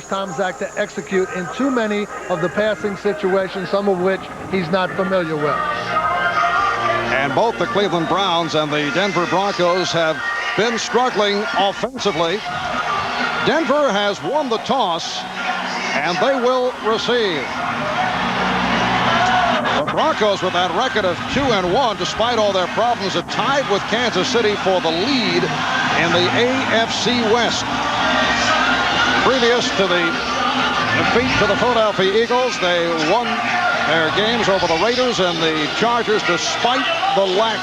Tomczak to execute in too many of the passing situations, some of which he's not familiar with. And both the Cleveland Browns and the Denver Broncos have been struggling offensively. Denver has won the toss, and they will receive. The Broncos, with that record of 2-1, despite all their problems, are tied with Kansas City for the lead in the AFC West. Previous to the defeat to the Philadelphia Eagles, they won their games over the Raiders and the Chargers despite the lack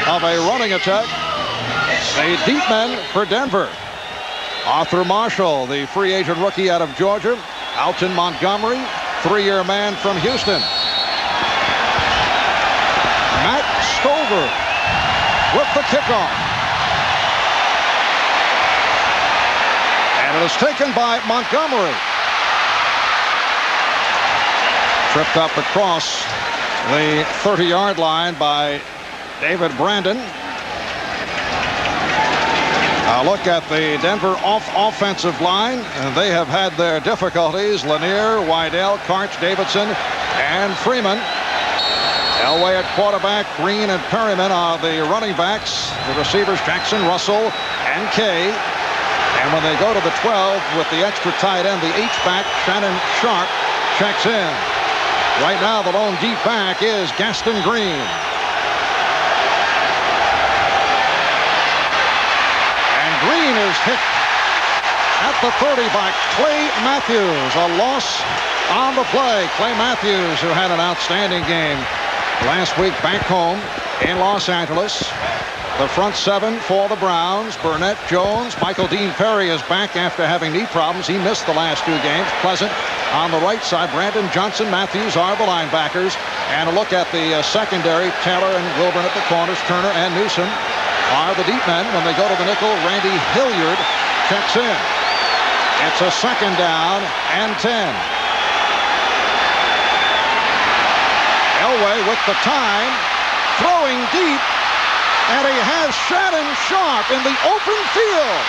of a running attack. The deep men for Denver. Arthur Marshall, the free agent rookie out of Georgia. Alton Montgomery, three-year man from Houston. Matt Stover with the kickoff. And it is taken by Montgomery. Tripped up across the 30-yard line by David Brandon. A look at the Denver offensive line. And they have had their difficulties. Lanier, Wydell, Karch, Davidson, and Freeman. Elway at quarterback. Green and Perryman are the running backs. The receivers, Jackson, Russell, and Kay. And when they go to the 12 with the extra tight end, the H-back, Shannon Sharp, checks in. Right now, the lone deep back is Gaston Green. And Green is hit at the 30 by Clay Matthews. A loss on the play. Clay Matthews, who had an outstanding game last week back home in Los Angeles. The front seven for the Browns. Burnett, Jones, Michael Dean Perry is back after having knee problems. He missed the last two games. Pleasant on the right side. Brandon, Johnson, Matthews are the linebackers. And a look at the secondary. Taylor and Wilburn at the corners. Turner and Newsom are the deep men. When they go to the nickel, Randy Hilliard checks in. It's a second down and 10. Elway with the time. Throwing deep. And he has Shannon Sharp in the open field.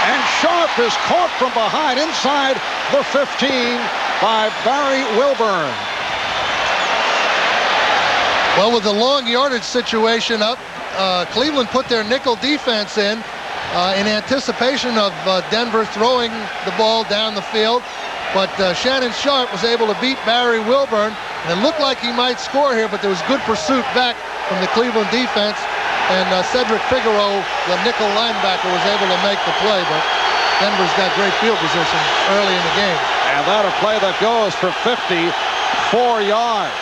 And Sharp is caught from behind inside the 15 by Barry Wilburn. Well, with the long yardage situation up, Cleveland put their nickel defense in anticipation of Denver throwing the ball down the field. But Shannon Sharp was able to beat Barry Wilburn. And it looked like he might score here, but there was good pursuit back from the Cleveland defense. And Cedric Figueroa, the nickel linebacker, was able to make the play. But Denver's got great field position early in the game. And that a play that goes for 54 yards.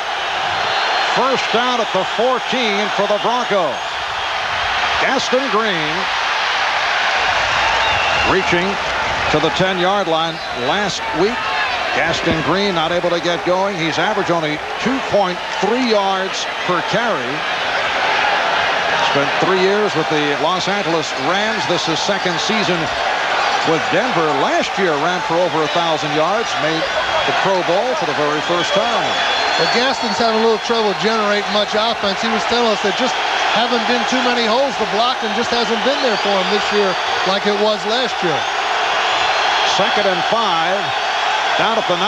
First down at the 14 for the Broncos. Gaston Green reaching to the 10-yard line last week. Gaston Green not able to get going. He's averaged only 2.3 yards per carry. Spent 3 years with the Los Angeles Rams. This is second season with Denver. Last year ran for over 1,000 yards. Made the Pro Bowl for the very first time. Well, Gaston's having a little trouble generating much offense. He was telling us there just haven't been too many holes to block, and just hasn't been there for him this year like it was last year. Second and 5. Down at the 9.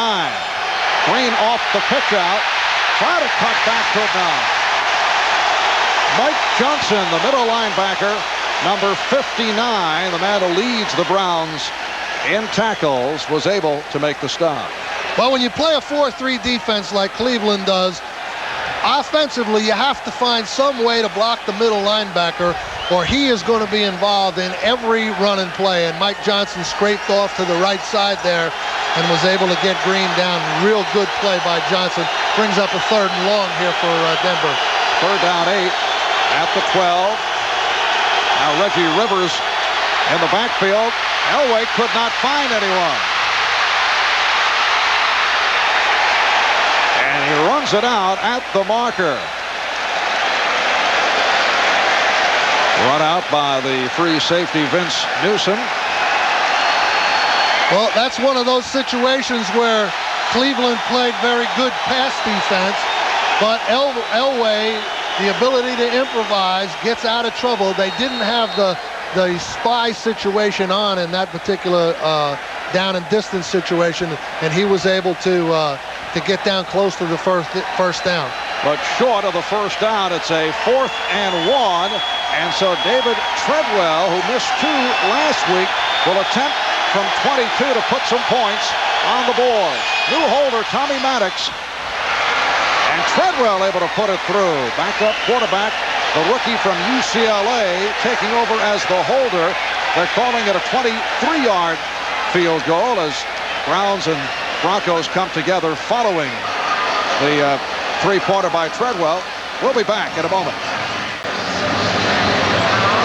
Green off the pitch out. Try to cut back, could not. Mike Johnson, the middle linebacker, number 59, the man who leads the Browns in tackles, was able to make the stop. Well, when you play a 4-3 defense like Cleveland does, offensively you have to find some way to block the middle linebacker, or he is going to be involved in every run and play. And Mike Johnson scraped off to the right side there and was able to get Green down. Real good play by Johnson. Brings up a 3rd and long here for Denver. 3rd down 8 at the 12. Now Reggie Rivers in the backfield. Elway could not find anyone. And he runs it out at the marker. Run out by the free safety Vince Newsom. Well, that's one of those situations where Cleveland played very good pass defense, but Elway, the ability to improvise, gets out of trouble. They didn't have the the spy situation on in that particular down and distance situation, and he was able to get down close to the first down. But short of the first down, it's a 4th and 1. And so David Treadwell, who missed 2 last week, will attempt from 22 to put some points on the board. New holder, Tommy Maddox. And Treadwell able to put it through. Backup quarterback, the rookie from UCLA, taking over as the holder. They're calling it a 23-yard field goal as Browns and Broncos come together following the three-pointer by Treadwell. We'll be back in a moment.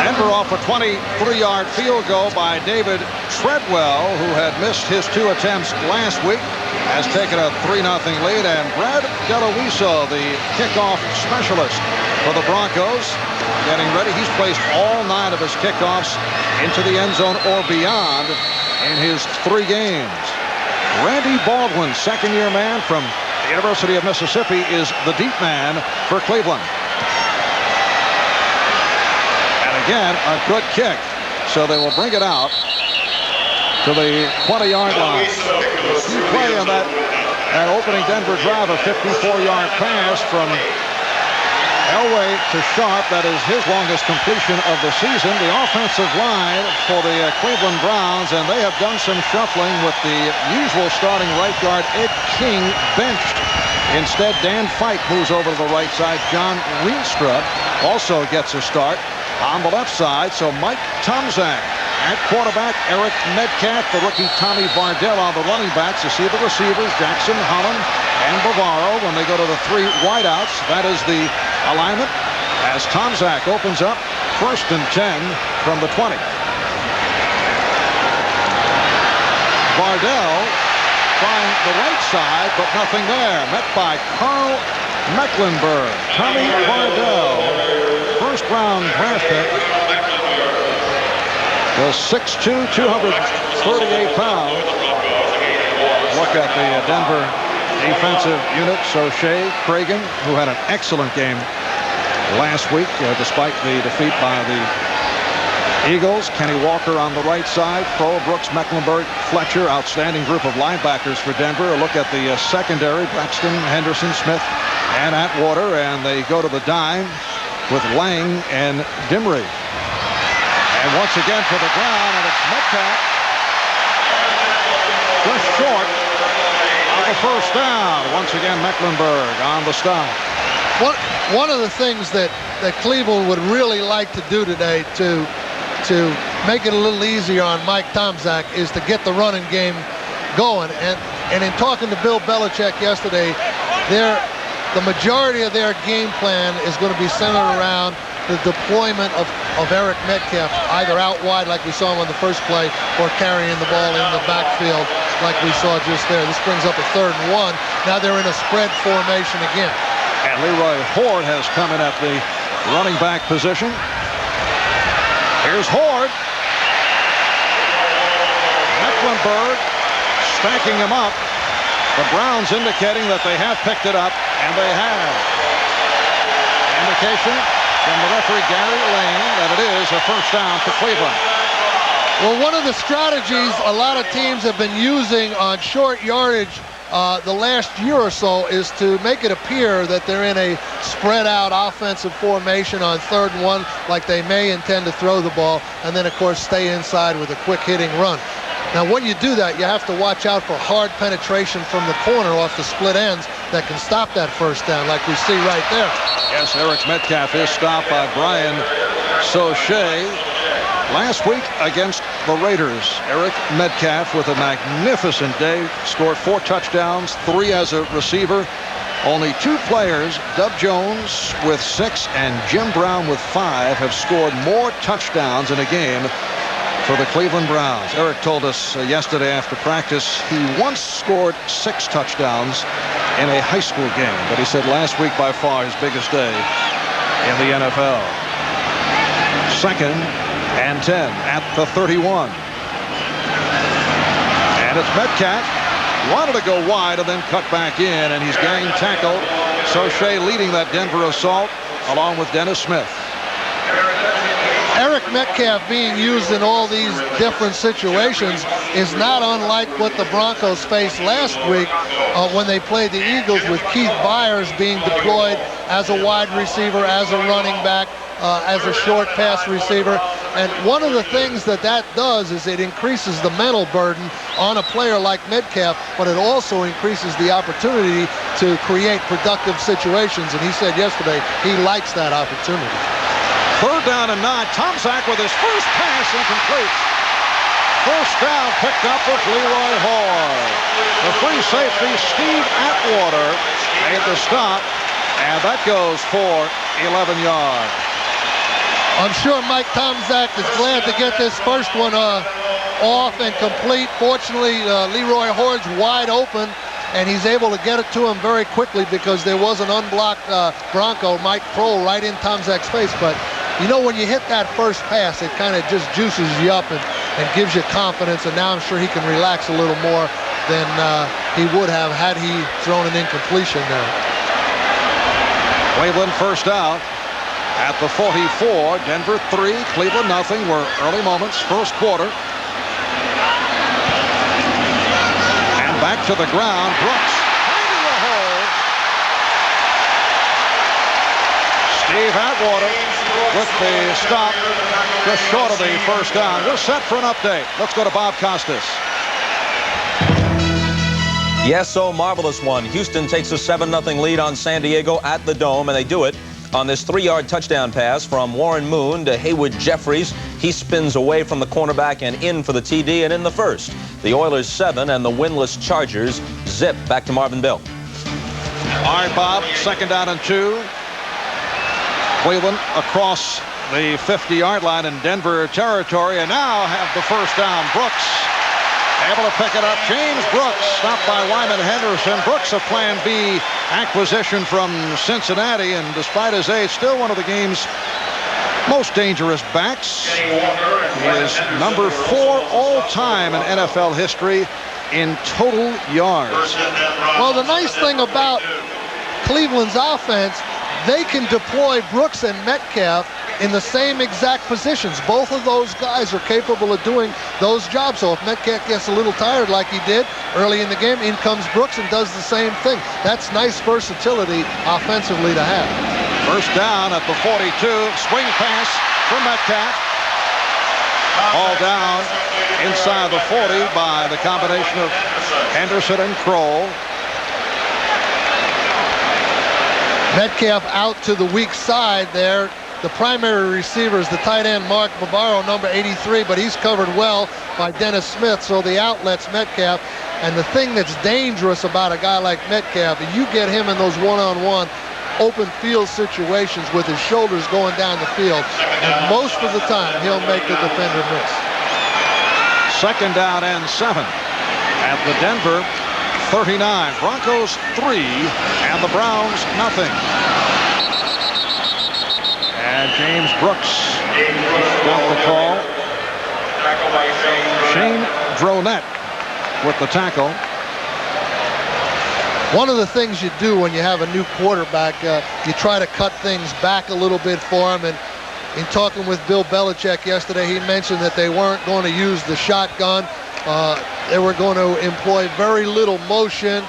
Denver off a 23-yard field goal by David Treadwell, who had missed his 2 attempts last week, has taken a 3-0 lead. And Brad DeLuisa, the kickoff specialist for the Broncos, getting ready. He's placed all 9 of his kickoffs into the end zone or beyond in his 3 games. Randy Baldwin, second-year man from the University of Mississippi, is the deep man for Cleveland. And again, a good kick. So they will bring it out to the 20-yard line. Key play on that opening Denver drive, a 54-yard pass from Elway to Sharp. That is his longest completion of the season. The offensive line for the Cleveland Browns, and they have done some shuffling with the usual starting right guard Ed King benched. Instead, Dan Fite moves over to the right side. John Rienstra also gets a start on the left side. So Mike Tomczak at quarterback, Eric Metcalf, the rookie Tommy Vardell on the running backs. You see the receivers, Jackson, Holland, and Bavaro. When they go to the 3 wideouts, that is the alignment as Tomczak opens up 1st and 10 from the 20. Vardell trying the right side, but nothing there. Met by Carl Mecklenburg. Tommy Vardell, first-round draft pick, was 6'2", 238 pounds. Look at the Denver defensive unit. Soche, Cragen, who had an excellent game last week, despite the defeat by the Eagles. Kenny Walker on the right side. Kroll, Brooks, Mecklenburg, Fletcher. Outstanding group of linebackers for Denver. A look at the secondary. Braxton, Henderson, Smith, and Atwater. And they go to the dime with Lang and Dimry. And once again to the ground, and it's Metcalf just short of the first down. Once again, Mecklenburg on the stop. One of the things that Cleveland would really like to do today to make it a little easier on Mike Tomczak is to get the running game going. And in talking to Bill Belichick yesterday, the majority of their game plan is going to be centered around the deployment of Eric Metcalf, either out wide like we saw him on the first play, or carrying the ball in the backfield like we saw just there. This brings up a 3rd and 1. Now they're in a spread formation again. And Leroy Horde has come in at the running back position. Here's Horde. Mecklenburg stacking him up. The Browns indicating that they have picked it up, and they have. Indication from the referee Gary Lane that it is a first down for Cleveland. Well, one of the strategies a lot of teams have been using on short yardage the last year or so is to make it appear that they're in a spread out offensive formation on 3rd and 1, like they may intend to throw the ball, and then of course stay inside with a quick hitting run. Now when you do that, you have to watch out for hard penetration from the corner off the split ends that can stop that first down, like we see right there. Yes, Eric Metcalf is stopped by Brian Soche. Last week against the Raiders, Eric Metcalf with a magnificent day, scored 4 touchdowns, 3 as a receiver. Only 2 players, Dub Jones with 6 and Jim Brown with 5, have scored more touchdowns in a game for the Cleveland Browns. Eric told us yesterday after practice he once scored 6 touchdowns in a high school game, but he said last week by far his biggest day in the NFL. 2nd and 10 at the 31. And it's Metcalf. Wanted to go wide and then cut back in, and he's gang tackled. Soche leading that Denver assault along with Dennis Smith. Eric Metcalf being used in all these different situations is not unlike what the Broncos faced last week when they played the Eagles, with Keith Byars being deployed as a wide receiver, as a running back, as a short pass receiver. And one of the things that does is it increases the mental burden on a player like Metcalf, but it also increases the opportunity to create productive situations. And he said yesterday he likes that opportunity. 3rd down and 9. Tomczak with his first pass incomplete. First down picked up with Leroy Hoare. The free safety, Steve Atwater, made the stop, and that goes for 11 yards. I'm sure Mike Tomczak is glad to get this first one off and complete. Fortunately, Leroy Hoare's wide open, and he's able to get it to him very quickly because there was an unblocked Bronco, Mike Prohl, right in Tomczak's face. But, you know, when you hit that first pass, it kind of just juices you up and gives you confidence. And now I'm sure he can relax a little more than he would have had he thrown an incompletion there. Cleveland first out at the 44. Denver 3, Cleveland nothing. We're early moments, first quarter. And back to the ground. Brooks finding the hole. Steve Atwater with the stop just short of the first down. We're set for an update. Let's go to Bob Costas. Yes, so marvelous one. Houston takes a 7-0 lead on San Diego at the Dome, and they do it on this 3-yard touchdown pass from Warren Moon to Haywood Jeffries. He spins away from the cornerback and in for the TD, and in the first, the Oilers 7 and the winless Chargers zip. Back to Marvin Bill. All right, Bob, 2nd down and 2. Cleveland across the 50-yard line in Denver territory, and now have the first down. Brooks able to pick it up. James Brooks stopped by Wyman Henderson. Brooks, a Plan B acquisition from Cincinnati, and despite his age, still one of the game's most dangerous backs. He is number 4 all-time in NFL history in total yards. Well, the nice thing about Cleveland's offense, they can deploy Brooks and Metcalf in the same exact positions. Both of those guys are capable of doing those jobs. So if Metcalf gets a little tired like he did early in the game, in comes Brooks and does the same thing. That's nice versatility offensively to have. First down at the 42. Swing pass from Metcalf. All down inside the 40 by the combination of Henderson and Kroll. Metcalf out to the weak side there. The primary receiver is the tight end Mark Bavaro, number 83, but he's covered well by Dennis Smith, so the outlet's Metcalf. And the thing that's dangerous about a guy like Metcalf, you get him in those one-on-one open field situations with his shoulders going down the field, and most of the time he'll make the defender miss. 2nd down and 7 at the Denver 39. Broncos 3 and the Browns nothing. And James Brooks got the call. Shane Dronette with the tackle. One of the things you do when you have a new quarterback, you try to cut things back a little bit for him. And in talking with Bill Belichick yesterday, he mentioned that they weren't going to use the shotgun. They were going to employ very little motion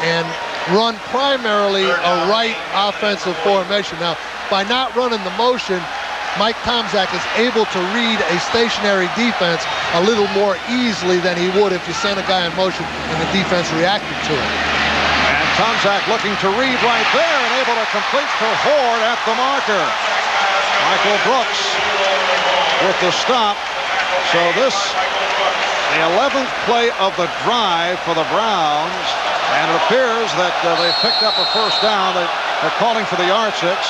and run primarily a right offensive formation. Now, by not running the motion, Mike Tomczak is able to read a stationary defense a little more easily than he would if you sent a guy in motion and the defense reacted to it. And Tomczak looking to read right there and able to complete for Hoare at the marker. Michael Brooks with the stop. So this, the 11th play of the drive for the Browns, and it appears that they picked up a first down. They're calling for the yardstick.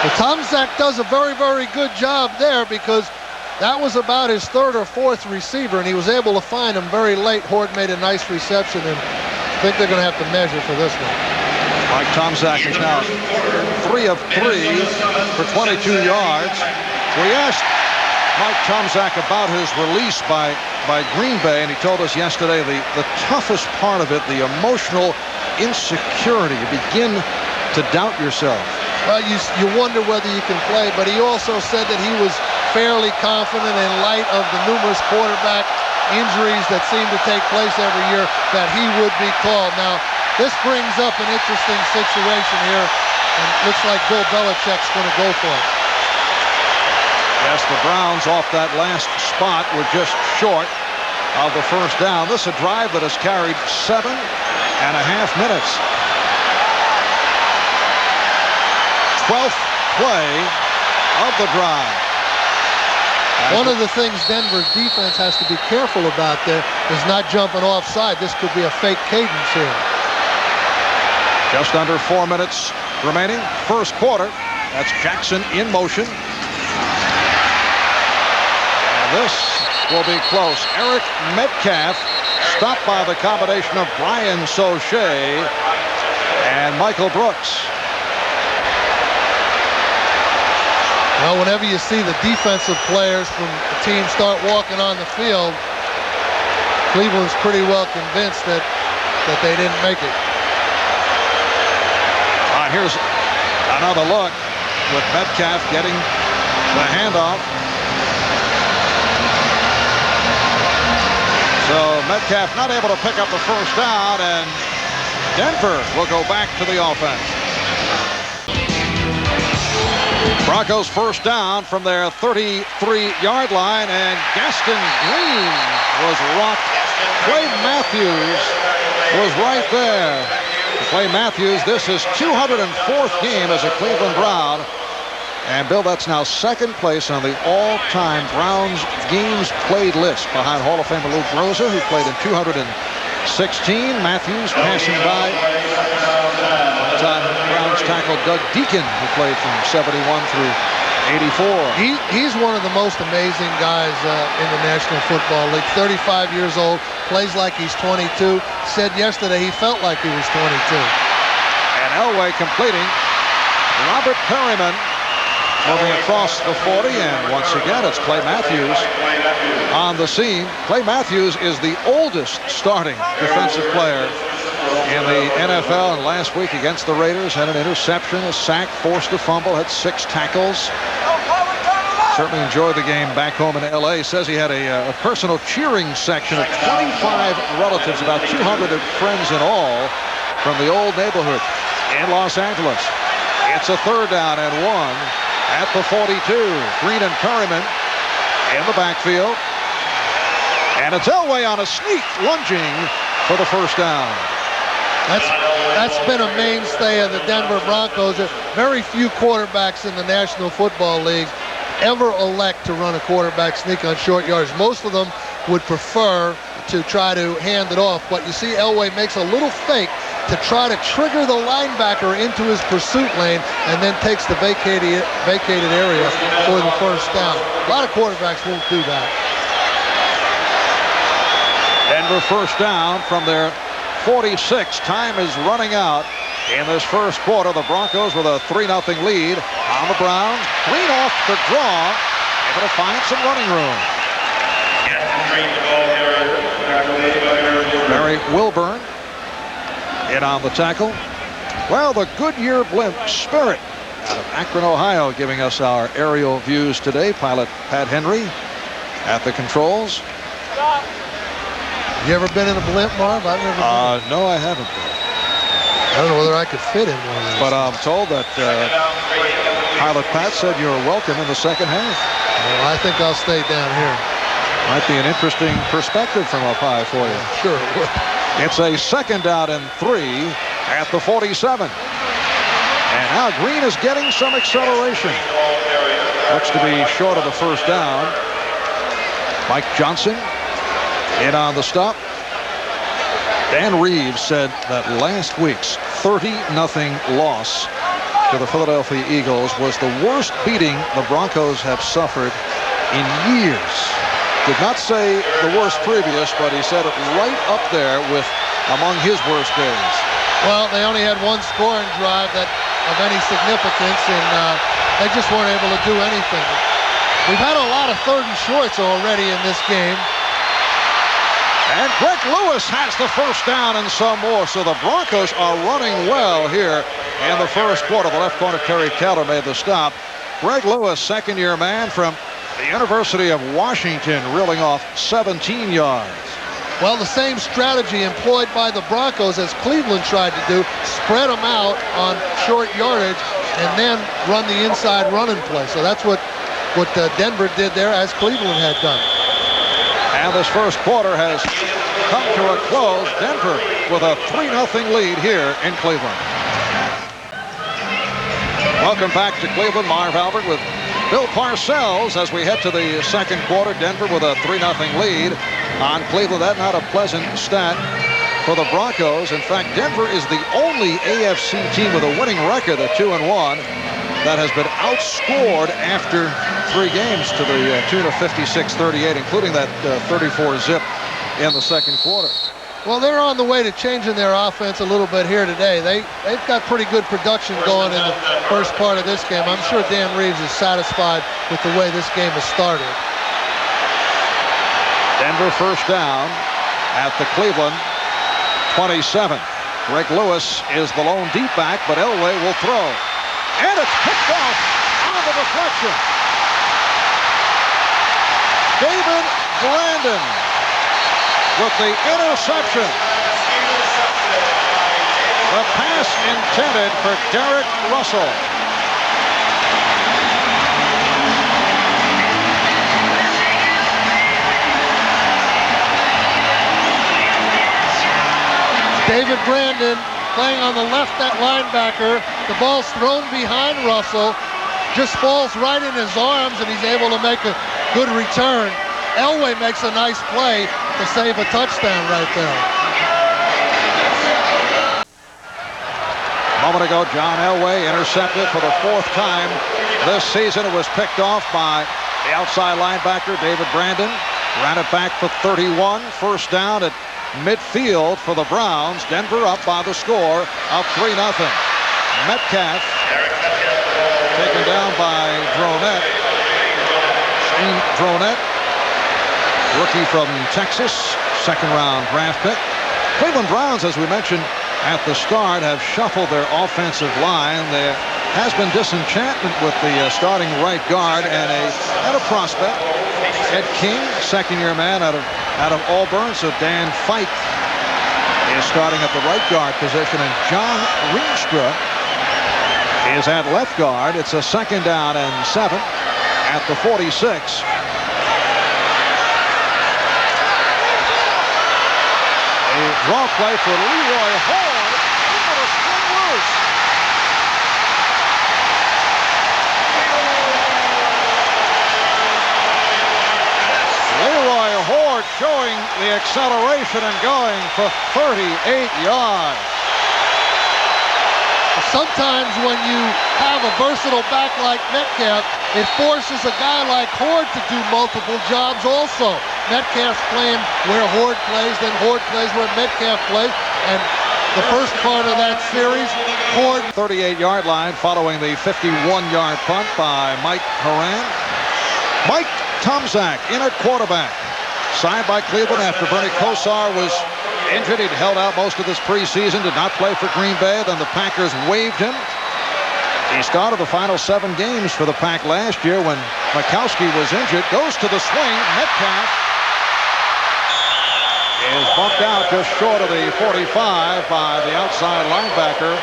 Well, Tomczak does a very, very good job there because that was about his 3rd or 4th receiver, and he was able to find him very late. Horde made a nice reception, and I think they're going to have to measure for this one. Mike Tomczak is now 3 of 3 for 22 yards. We asked Mike Tomczak about his release by Green Bay, and he told us yesterday the toughest part of it, the emotional insecurity. You begin to doubt yourself. Well, you wonder whether you can play, but he also said that he was fairly confident in light of the numerous quarterback injuries that seem to take place every year that he would be called. Now, this brings up an interesting situation here, and it looks like Bill Belichick's going to go for it. Yes, the Browns off that last spot were just short of the first down. This is a drive that has carried 7.5 minutes. 12th play of the drive. One of the things Denver's defense has to be careful about there is not jumping offside. This could be a fake cadence here. Just under 4 minutes remaining. First quarter. That's Jackson in motion. And this will be close. Eric Metcalf stopped by the combination of Brian Sauché and Michael Brooks. Well, whenever you see the defensive players from the team start walking on the field, Cleveland's pretty well convinced that they didn't make it. Here's another look with Metcalf getting the handoff. So Metcalf not able to pick up the first down, and Denver will go back to the offense. Broncos first down from their 33-yard line, and Gaston Green was rocked. Clay Matthews was right there. Clay Matthews, this is 204th game as a Cleveland Brown. And Bill, that's now second place on the all-time Browns games played list, behind Hall of Famer Luke Rosa, who played in 216. Matthews passing by Browns tackle Doug Deacon, who played from 71 through 84. He's one of the most amazing guys in the National Football League. 35 years old, plays like he's 22. Said yesterday he felt like he was 22. And Elway completing. Robert Perryman moving across the 40, and once again it's Clay Matthews on the scene. Clay Matthews is the oldest starting defensive player in the NFL, and last week against the Raiders had an interception, a sack, forced a fumble, had 6 tackles. Certainly enjoyed the game back home in L.A. Says he had a personal cheering section of 25 relatives, about 200 friends in all, from the old neighborhood in Los Angeles. It's a third down and 1 at the 42. Green and Perryman in the backfield. And it's Elway on a sneak, lunging for the first down. That's been a mainstay of the Denver Broncos. Very few quarterbacks in the National Football League ever elect to run a quarterback sneak on short yards. Most of them would prefer to try to hand it off. But you see Elway makes a little fake to try to trigger the linebacker into his pursuit lane, and then takes the vacated area for the first down. A lot of quarterbacks won't do that. Denver first down from their 46. Time is running out in this first quarter. The Broncos with a 3-0 lead on the Browns. Green off the draw, able to find some running room. Barry Wilburn in on the tackle. Well, the Goodyear Blimp Spirit out of Akron, Ohio, giving us our aerial views today. Pilot Pat Henry at the controls. You ever been in a blimp, Marv? I've never been. No, I haven't. I don't know whether I could fit in one of these. But I'm told that Pilot Pat said you're welcome in the second half. Well, I think I'll stay down here. Might be an interesting perspective from up high for you. Sure it would. It's a second down and 3 at the 47. And now Green is getting some acceleration. Looks to be short of the first down. Mike Johnson in on the stop. Dan Reeves said that last week's 30-0 loss to the Philadelphia Eagles was the worst beating the Broncos have suffered in years. Did not say the worst previous, but he said it right up there with among his worst days. Well, they only had one scoring drive of any significance, and they just weren't able to do anything. We've had a lot of 3rd and shorts already in this game. And Greg Lewis has the first down and some more. So the Broncos are running well here in the first quarter. The left corner, Terry Keller, made the stop. Greg Lewis, second-year man from the University of Washington, reeling off 17 yards. Well, the same strategy employed by the Broncos as Cleveland tried to do, spread them out on short yardage and then run the inside running play. So that's what Denver did there, as Cleveland had done. And this first quarter has come to a close. Denver with a 3-0 lead here in Cleveland. Welcome back to Cleveland. Marv Albert with Bill Parcells as we head to the second quarter. Denver with a 3-0 lead on Cleveland. That's not a pleasant stat for the Broncos. In fact, Denver is the only AFC team with a winning record at 2-1 that has been outscored after 3 games to the tune of 56-38, including that 34-zip in the second quarter. Well, they're on the way to changing their offense a little bit here today. They've got pretty good production going in the first part of this game. I'm sure Dan Reeves is satisfied with the way this game has started. Denver first down at the Cleveland 27. Greg Lewis is the lone deep back, but Elway will throw. And it's picked off on the deflection. David Brandon with the interception. The pass intended for Derek Russell. David Brandon playing on the left at linebacker. The ball's thrown behind Russell. Just falls right in his arms, and he's able to make a good return. Elway makes a nice play to save a touchdown right there. A moment ago, John Elway intercepted for the 4th time this season. It was picked off by the outside linebacker, David Brandon. Ran it back for 31. First down at midfield for the Browns. Denver up by the score of 3-0. Metcalf taken down by Dronette. Shane Dronette, rookie from Texas, second-round draft pick. Cleveland Browns, as we mentioned at the start, have shuffled their offensive line. There has been disenchantment with the starting right guard and a prospect. Ed King, second-year man out of Auburn. So Dan Fike is starting at the right guard position, and John Rienstra is at left guard. It's a 2nd down and 7 at the 46. A draw play for Leroy Horde. He's going to spin loose. Leroy Horde showing the acceleration and going for 38 yards. Sometimes when you have a versatile back like Metcalf, it forces a guy like Horde to do multiple jobs also. Metcalf's playing where Horde plays, then Horde plays where Metcalf plays. And the first part of that series, Horde. 38-yard line following the 51-yard punt by Mike Horan. Mike Tomczak in at quarterback. Signed by Cleveland after Bernie Kosar was injured. He'd held out most of this preseason, did not play for Green Bay. Then the Packers waived him. He started the final 7 games for the Pack last year when Mikowski was injured. Goes to the swing. Metcalf is bumped out just short of the 45 by the outside linebacker,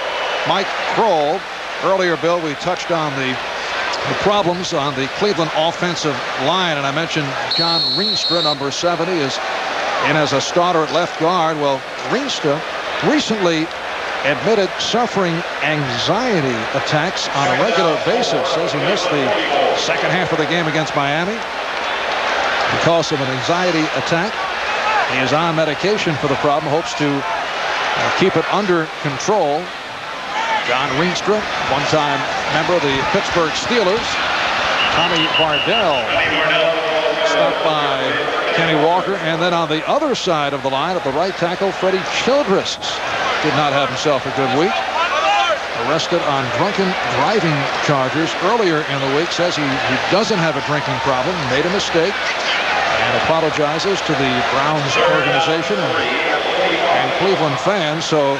Mike Kroll. Earlier, Bill, we touched on the problems on the Cleveland offensive line, and I mentioned John Rienstra, number 70, is in as a starter at left guard. Well, Rienstra recently admitted suffering anxiety attacks on a regular basis. Says he missed the second half of the game against Miami because of an anxiety attack. He is on medication for the problem, hopes to keep it under control. John Rienstra, one-time member of the Pittsburgh Steelers. Tommy Vardell stopped by Kenny Walker. And then on the other side of the line at the right tackle, Freddie Childress did not have himself a good week. Arrested on drunken driving charges earlier in the week. Says he doesn't have a drinking problem, made a mistake, and and apologizes to the Browns organization and Cleveland fans. So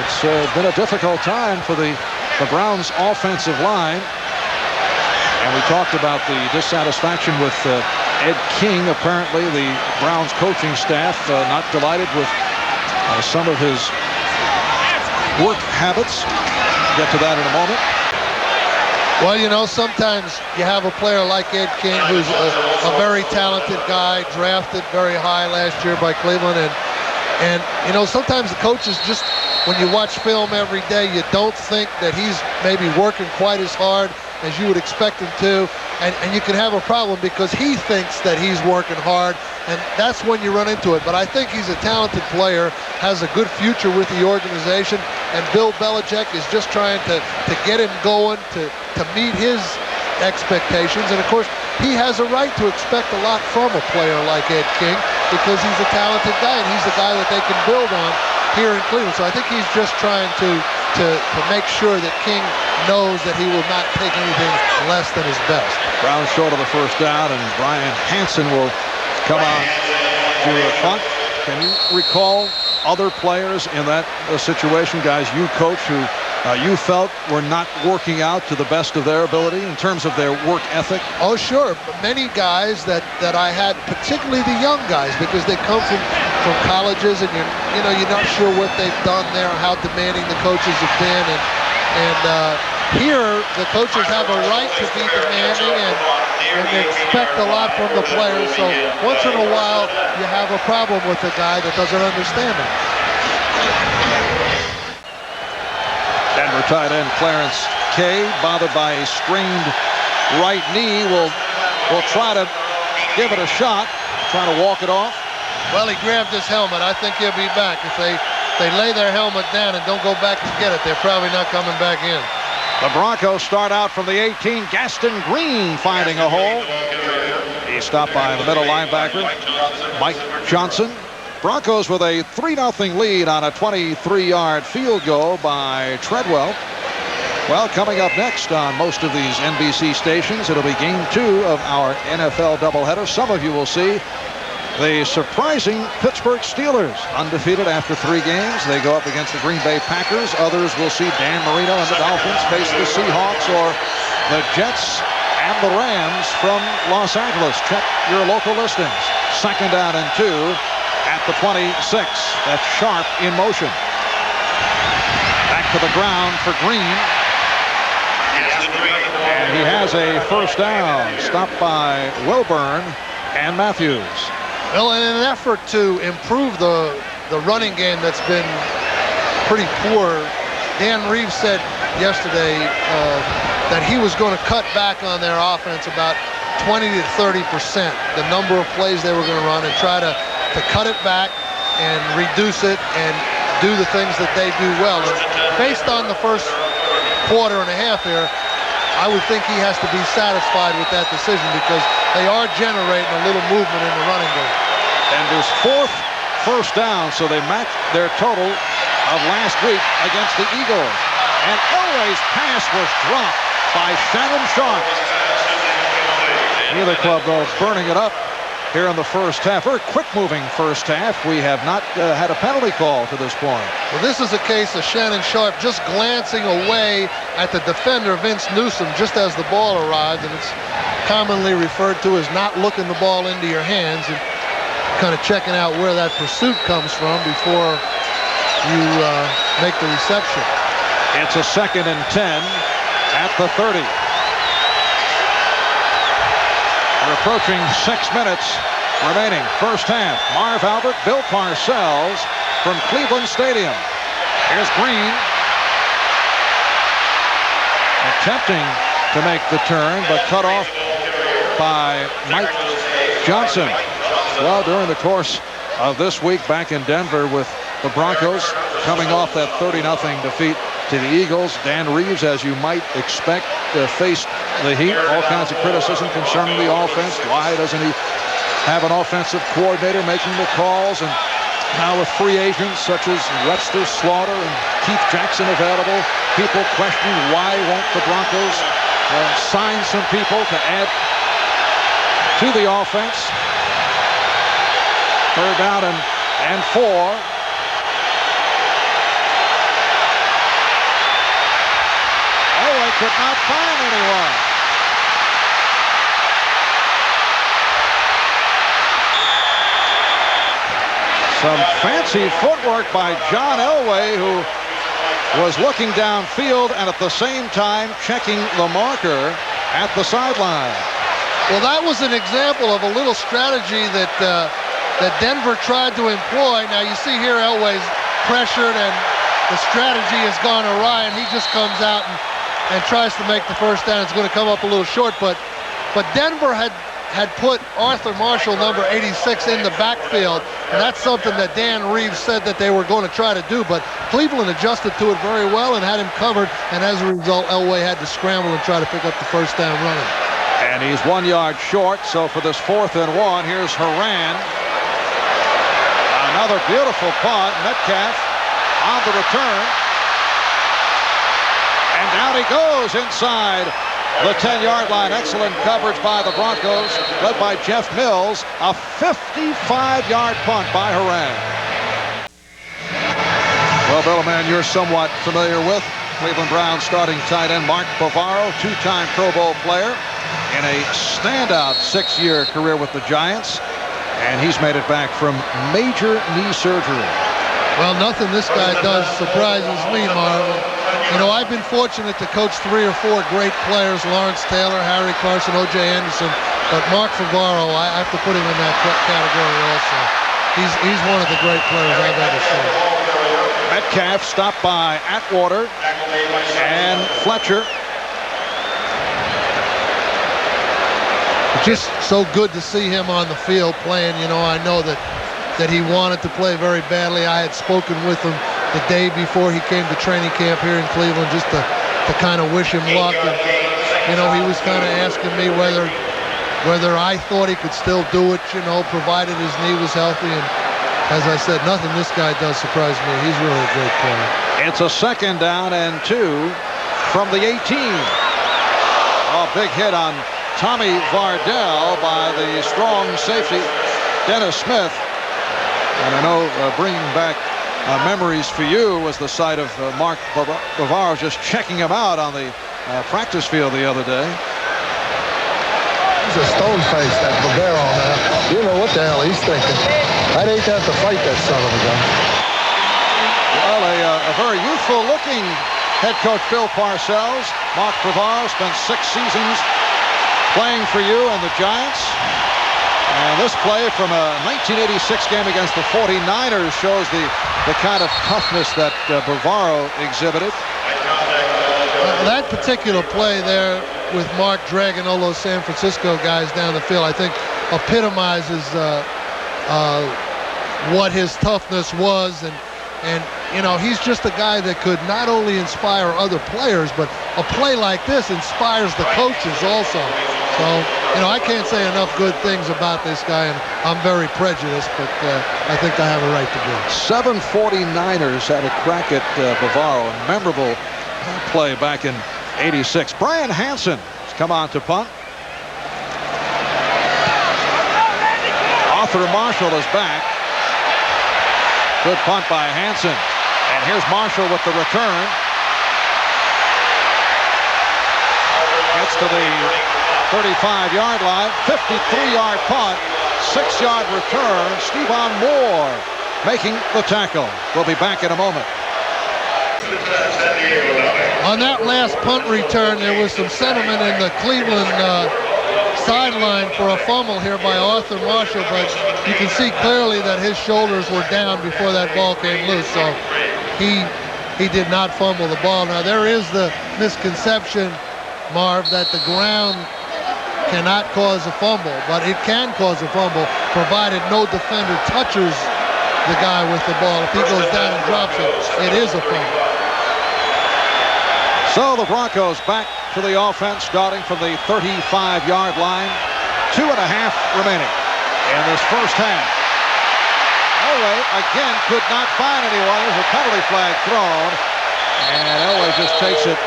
it's been a difficult time for the Browns offensive line. And we talked about the dissatisfaction with Ed King. Apparently the Browns coaching staff not delighted with some of his work habits. Get to that in a moment. Well, you know, sometimes you have a player like Ed King, who's a very talented guy, drafted very high last year by Cleveland. And you know, sometimes the coaches just, when you watch film every day, you don't think that he's maybe working quite as hard as you would expect him to. And you can have a problem because he thinks that he's working hard, and that's when you run into it. But I think he's a talented player, has a good future with the organization, and Bill Belichick is just trying to get him going, to meet his expectations. And of course, he has a right to expect a lot from a player like Ed King because he's a talented guy, and he's the guy that they can build on here in Cleveland. So I think he's just trying to make sure that King knows that he will not take anything less than his best. Browns short of the first down, and Brian Hansen will come on to a punt. Can you recall other players in that situation, guys you coach, who you felt were not working out to the best of their ability in terms of their work ethic? Oh, sure. Many guys that I had, particularly the young guys, because they come from colleges, and you're not sure what they've done there, how demanding the coaches have been, and here the coaches have a right to be demanding, and they expect a lot from the players. So once in a while you have a problem with a guy that doesn't understand it. Denver tight end Clarence Kay, bothered by a strained right knee, will try to give it a shot, try to walk it off. Well, he grabbed his helmet. I think he'll be back. If they lay their helmet down and don't go back to get it, they're probably not coming back in. The Broncos start out from the 18. Gaston Green finding a hole. He's stopped by the middle linebacker, Mike Johnson. Broncos with a 3-0 lead on a 23-yard field goal by Treadwell. Well, coming up next on most of these NBC stations, it'll be game 2 of our NFL doubleheader. Some of you will see the surprising Pittsburgh Steelers, undefeated after 3 games. They go up against the Green Bay Packers. Others will see Dan Marino and the Dolphins face the Seahawks, or the Jets and the Rams from Los Angeles. Check your local listings. 2nd down and 2 at the 26. That's Sharp in motion. Back to the ground for Green. And he has a first down, stopped by Wilburn and Matthews. Well, in an effort to improve the running game that's been pretty poor, Dan Reeves said yesterday that he was going to cut back on their offense about 20 to 30%, the number of plays they were going to run, and try to cut it back and reduce it and do the things that they do well. And based on the first quarter and a half here, I would think he has to be satisfied with that decision because they are generating a little movement in the running game. And his 4th first down, so they match their total of last week against the Eagles. And Elway's pass was dropped by Shannon Sharp. Neither club, though, burning it up here in the first half. Very quick-moving first half. We have not had a penalty call to this point. Well, this is a case of Shannon Sharp just glancing away at the defender, Vince Newsom, just as the ball arrived, and it's commonly referred to as not looking the ball into your hands and kind of checking out where that pursuit comes from before you make the reception. It's a 2nd and 10 at the 30. We're approaching 6 minutes remaining. First half. Marv Albert, Bill Parcells from Cleveland Stadium. Here's Green. Attempting to make the turn, but cut off by Mike Johnson. Well, during the course of this week back in Denver with the Broncos coming off that 30-0 defeat to the Eagles, Dan Reeves, as you might expect, faced the heat. All kinds of criticism concerning the offense. Why doesn't he have an offensive coordinator making the calls? And now with free agents such as Webster Slaughter and Keith Jackson available, people questioning why won't the Broncos sign some people to add to the offense. Third down and 4. Elway could not find anyone. Some fancy footwork by John Elway, who was looking downfield and at the same time checking the marker at the sideline. Well, that was an example of a little strategy that that Denver tried to employ. Now you see here Elway's pressured and the strategy has gone awry, and he just comes out and tries to make the first down. It's going to come up a little short, but Denver had put Arthur Marshall, number 86, in the backfield, and that's something that Dan Reeves said that they were going to try to do, but Cleveland adjusted to it very well and had him covered, and as a result, Elway had to scramble and try to pick up the first down running. And he's 1 yard short, so for this 4th and 1, here's Haran. Another beautiful punt. Metcalf on the return. And down he goes inside the 10-yard line. Excellent coverage by the Broncos, led by Jeff Mills. A 55-yard punt by Haran. Well, Bill, a man you're somewhat familiar with. Cleveland Browns starting tight end Mark Bavaro, 2-time Pro Bowl player in a standout 6-year career with the Giants. And he's made it back from major knee surgery. Well, nothing this guy does surprises me, Marvin. You know, I've been fortunate to coach 3 or 4 great players, Lawrence Taylor, Harry Carson, O.J. Anderson, but Mark Bavaro, I have to put him in that category also. He's one of the great players I've ever seen. Metcalf stopped by Atwater and Fletcher. Just so good to see him on the field playing. You know, I know that he wanted to play very badly. I had spoken with him the day before he came to training camp here in Cleveland just to kind of wish him luck. And, you know, he was kind of asking me whether I thought he could still do it, you know, provided his knee was healthy. And as I said, nothing this guy does surprise me. He's really a great player. It's a 2nd down and 2 from the 18. A big hit on Tommy Vardell by the strong safety Dennis Smith. And I know bringing back memories for you was the sight of Mark Bavaro just checking him out on the practice field the other day. He's a stone face, that Bavaro now. You know what the hell he's thinking. I'd hate to have to fight that son of a gun. Well, a very youthful looking head coach Bill Parcells. Mark Bavaro spent 6 seasons playing for you and the Giants. And this play from a 1986 game against the 49ers shows the kind of toughness that Bavaro exhibited. That particular play there with Mark dragging all those San Francisco guys down the field, I think epitomizes what his toughness was. And you know, he's just a guy that could not only inspire other players, but a play like this inspires the coaches also. So, you know, I can't say enough good things about this guy, and I'm very prejudiced, but I think I have a right to be. 7 49ers had a crack at Bavaro, a memorable play back in '86. Brian Hansen has come on to punt. Arthur Marshall is back. Good punt by Hansen. And here's Marshall with the return. Gets to the 35-yard line, 53-yard punt, 6-yard return. Stephon Moore making the tackle. We'll be back in a moment. On that last punt return, there was some sentiment in the Cleveland sideline for a fumble here by Arthur Marshall, but you can see clearly that his shoulders were down before that ball came loose, so he did not fumble the ball. Now, there is the misconception, Marv, that the ground cannot cause a fumble, but it can cause a fumble provided no defender touches the guy with the ball. If he goes down and drops it, it is a fumble. So the Broncos back to the offense, starting from the 35-yard line. 2.5 remaining in this first half. Elway again could not find anyone. There's a penalty flag thrown, and Elway just takes it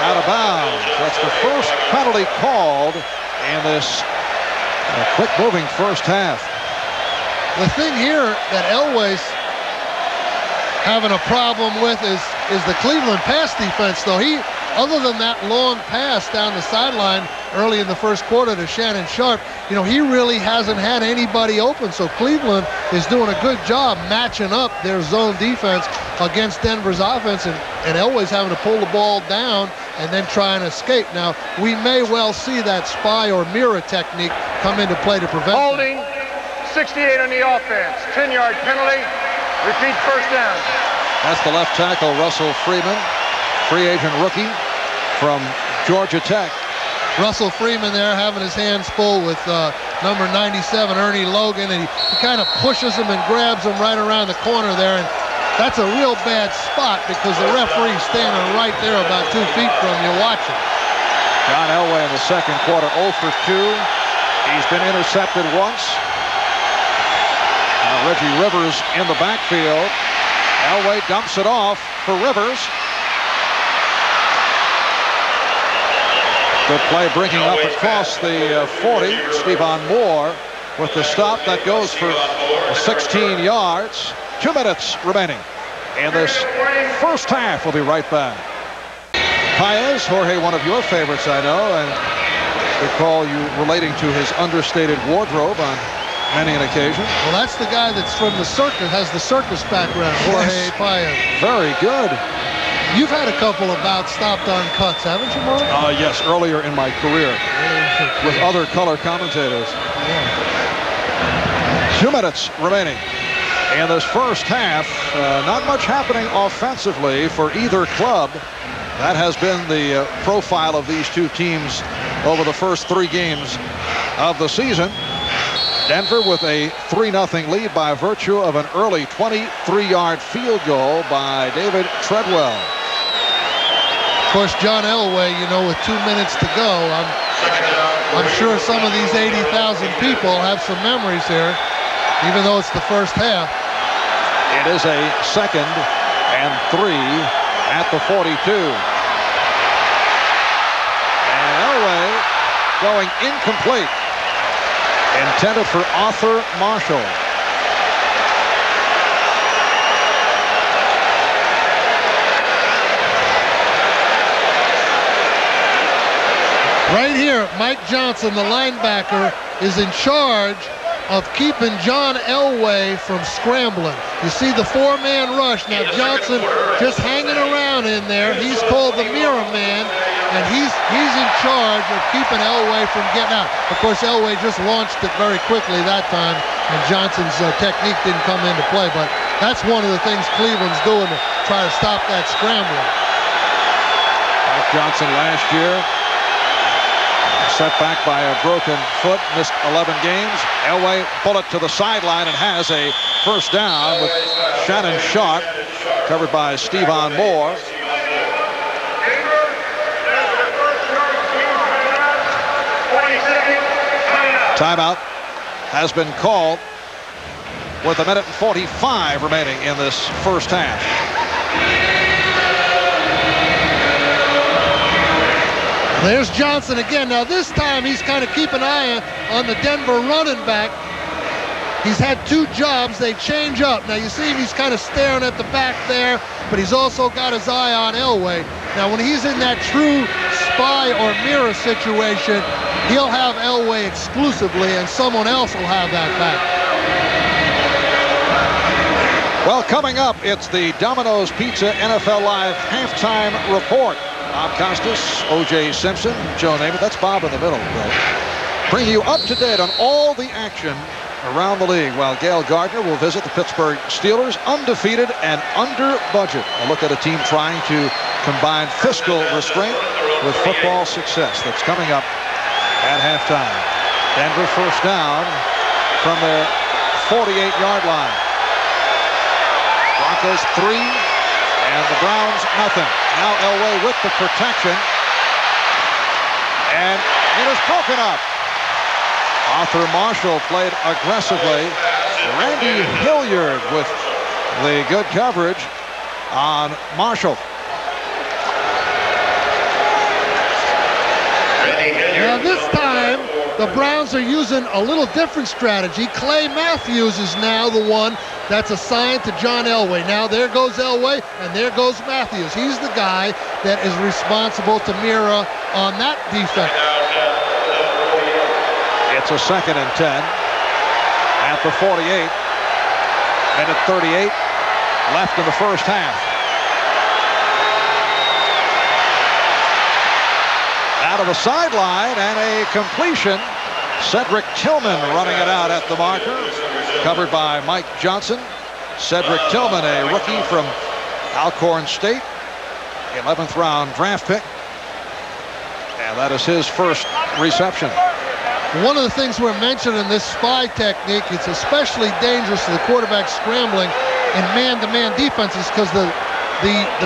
out of bounds. That's the first penalty called in this quick-moving first half. The thing here that Elway's having a problem with is the Cleveland pass defense, though. Other than that long pass down the sideline early in the first quarter to Shannon Sharpe, he really hasn't had anybody open. So Cleveland is doing a good job matching up their zone defense against Denver's offense, and Elway's having to pull the ball down and then try and escape. Now, we may well see that spy or mirror technique come into play to prevent holding, 68 on the offense, 10-yard penalty, repeat first down. That's the left tackle, Russell Freeman, free agent rookie from Georgia Tech. Russell Freeman there having his hands full with number 97, Ernie Logan, and he kind of pushes him and grabs him right around the corner there, and that's a real bad spot because the referee's standing right there about 2 feet from you watching. John Elway in the second quarter, 0 for 2. He's been intercepted once. Now Reggie Rivers in the backfield. Elway dumps it off for Rivers. Good play bringing up across the 40. Stevan Moore with the stop that goes for 16 yards. 2 minutes remaining in this first half. We'll be right back. Paez, Jorge, one of your favorites, I know, and recall you relating to his understated wardrobe on many an occasion. Well, that's the guy that's from the circus, has the circus background, Jorge Paez. Very good. You've had a couple of bouts stopped on cuts, haven't you, Mark? Yes, earlier in my career with other color commentators. Yeah. 2 minutes remaining in this first half. Not much happening offensively for either club. That has been the profile of these two teams over the first 3 games of the season. Denver with a 3-0 lead by virtue of an early 23-yard field goal by David Treadwell. Of course, John Elway, with 2 minutes to go, I'm sure some of these 80,000 people have some memories here, even though it's the first half. It is a 2nd and 3 at the 42. And Elway going incomplete. Intended for Arthur Marshall. Right here, Mike Johnson, the linebacker, is in charge of keeping John Elway from scrambling. You see the 4-man rush. Now Johnson just hanging around in there. He's called the mirror man, and he's in charge of keeping Elway from getting out. Of course, Elway just launched it very quickly that time, and Johnson's technique didn't come into play. But that's one of the things Cleveland's doing to try to stop that scrambling. Mike Johnson last year set back by a broken foot, missed 11 games. Elway bullet to the sideline and has a first down with Shannon Sharpe covered by Stevan Moore. Timeout has been called with 1 minute and 45 remaining in this first half. There's Johnson again. Now this time he's kind of keeping an eye on the Denver running back. He's had 2 jobs. They change up. Now you see him, he's kind of staring at the back there, but he's also got his eye on Elway. Now when he's in that true spy or mirror situation, he'll have Elway exclusively and someone else will have that back. Well, coming up, it's the Domino's Pizza NFL Live halftime report. Bob Costas, O.J. Simpson, Joe Namath. That's Bob in the middle, though. Bringing you up to date on all the action around the league, while Gail Gardner will visit the Pittsburgh Steelers, undefeated and under budget. A look at a team trying to combine fiscal restraint with football success. That's coming up at halftime. Denver first down from their 48-yard line. Broncos 3 and the Browns nothing. Now Elway with the protection, and it is broken up. Arthur Marshall played aggressively. Randy Hilliard with the good coverage on Marshall. Now this time, the Browns are using a little different strategy. Clay Matthews is now the one that's assigned to John Elway. Now there goes Elway, and there goes Matthews. He's the guy that is responsible to mirror on that defense. It's a 2nd and 10 at the 48. Minute 38 left in the first half. Out of the sideline and a completion. Cedric Tillman running it out at the marker. Covered by Mike Johnson. Cedric Tillman, a rookie from Alcorn State. 11th round draft pick. And that is his first reception. One of the things we're mentioning, this spy technique, it's especially dangerous to the quarterback scrambling in man-to-man defenses because the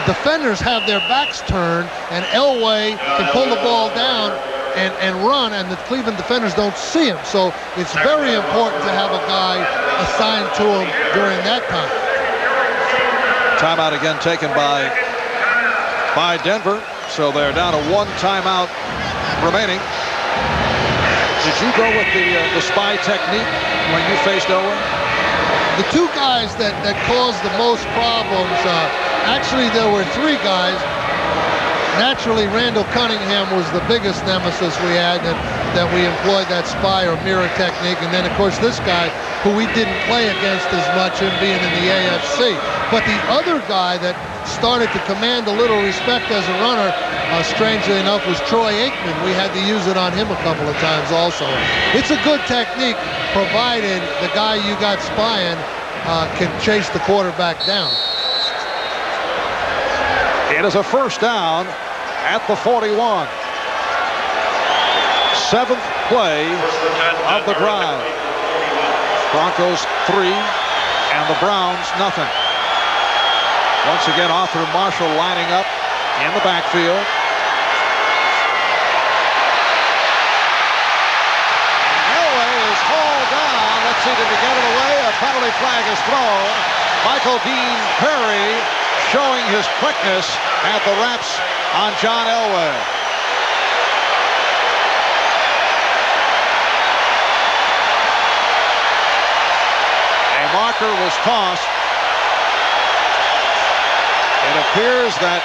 defenders have their backs turned, and Elway can pull the ball down and run, and the Cleveland defenders don't see him. So it's very important to have a guy assigned to him during that time. Timeout again taken by Denver. So they're down to 1 timeout remaining. Did you go with the spy technique when you faced Elway? The 2 guys that caused the most problems, actually there were 3 guys. Naturally, Randall Cunningham was the biggest nemesis we had that we employed that spy or mirror technique. And then, of course, this guy who we didn't play against as much, him being in the AFC. But the other guy that started to command a little respect as a runner, strangely enough, was Troy Aikman. We had to use it on him a couple of times also. It's a good technique, provided the guy you got spying can chase the quarterback down. It is a first down at the 41. 7th play of the drive. Broncos 3 and the Browns nothing. Once again, Arthur Marshall lining up in the backfield. Elway is hauled down. Let's see, did he get it away? A penalty flag is thrown. Michael Dean Perry showing his quickness at the wraps on John Elway. A marker was tossed. It appears that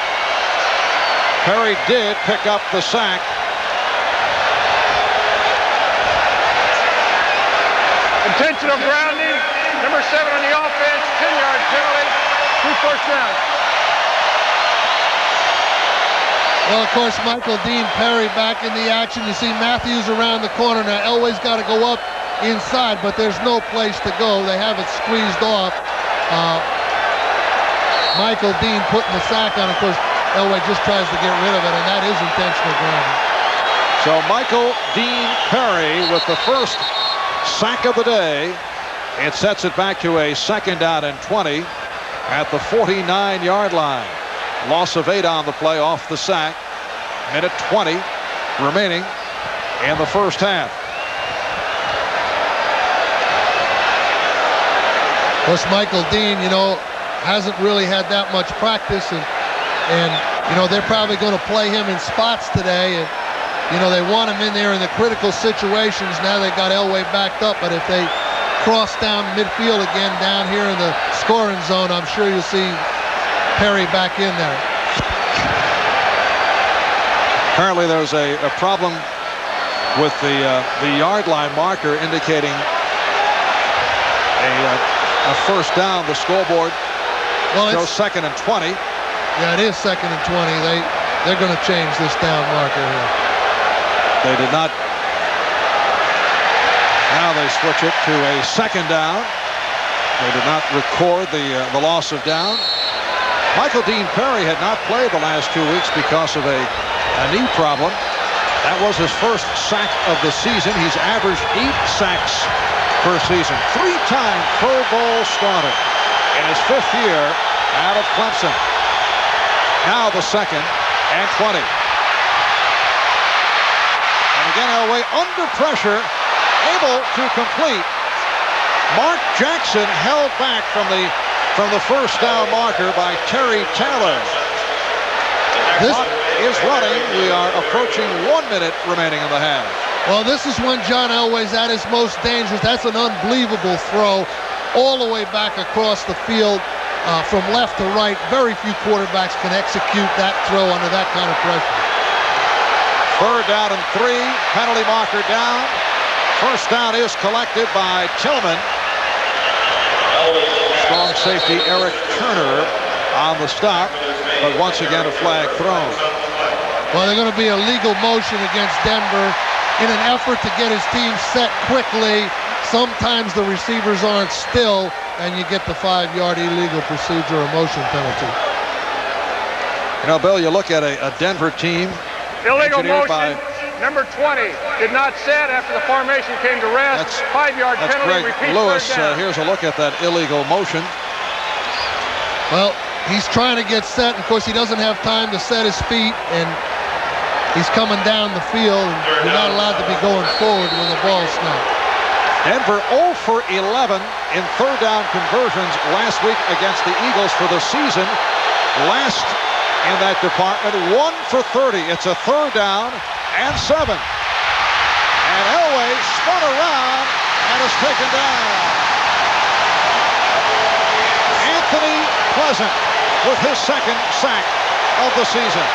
Perry did pick up the sack. Intentional grounding. Number 7 on the offense. 10-yard penalty. 2 first downs. Well, of course, Michael Dean Perry back in the action. You see Matthews around the corner. Now, Elway's got to go up inside, but there's no place to go. They have it squeezed off. Michael Dean putting the sack on. Of course, Elway just tries to get rid of it, and that is intentional grounding. So Michael Dean Perry with the first sack of the day. It sets it back to a 2nd down and 20 at the 49-yard line. Loss of 8 on the play off the sack. Minute 20 remaining in the first half. Of course, Michael Dean, hasn't really had that much practice, and they're probably going to play him in spots today, and they want him in there in the critical situations. Now they've got Elway backed up, but if they cross down midfield again down here in the scoring zone, I'm sure you'll see Perry back in there. Apparently there's a problem with the yard line marker indicating a first down. The scoreboard shows 2nd and 20. Yeah, it is 2nd and 20. They're going to change this down marker here. They did not. Now they switch it to a 2nd down. They did not record the loss of down. Michael Dean Perry had not played the last 2 weeks because of a knee problem. That was his first sack of the season. He's averaged 8 sacks per season. 3-time Pro Bowl starter in his 5th year out of Clemson. Now the 2nd and 20. And again, Elway under pressure, able to complete. Mark Jackson held back from the first down marker by Terry Taylor. This is running. We are approaching 1 minute remaining in the half. Well, this is when John Elway's at his most dangerous. That's an unbelievable throw all the way back across the field from left to right. Very few quarterbacks can execute that throw under that kind of pressure. 3rd down and 3. Penalty marker down. First down is collected by Tillman. Strong safety Eric Turner on the stop, but once again a flag thrown. Well, they're going to be a legal motion against Denver in an effort to get his team set quickly. Sometimes the receivers aren't still, and you get the 5-yard illegal procedure or motion penalty. You know, Bill, you look at a Denver team. Illegal motion. Number 20 did not set after the formation came to rest. 5-yard penalty. Greg Repeat Lewis. third down. Here's a look at that illegal motion. Well, he's trying to get set. Of course, he doesn't have time to set his feet, and he's coming down the field. And you're not allowed to be going forward when the ball snapped. Denver 0 for 11 in 3rd down conversions last week against the Eagles for the season. Last in that department, 1 for 30. It's a 3rd down and 7. And Elway spun around and is taken down. Anthony Pleasant with his 2nd sack of the season.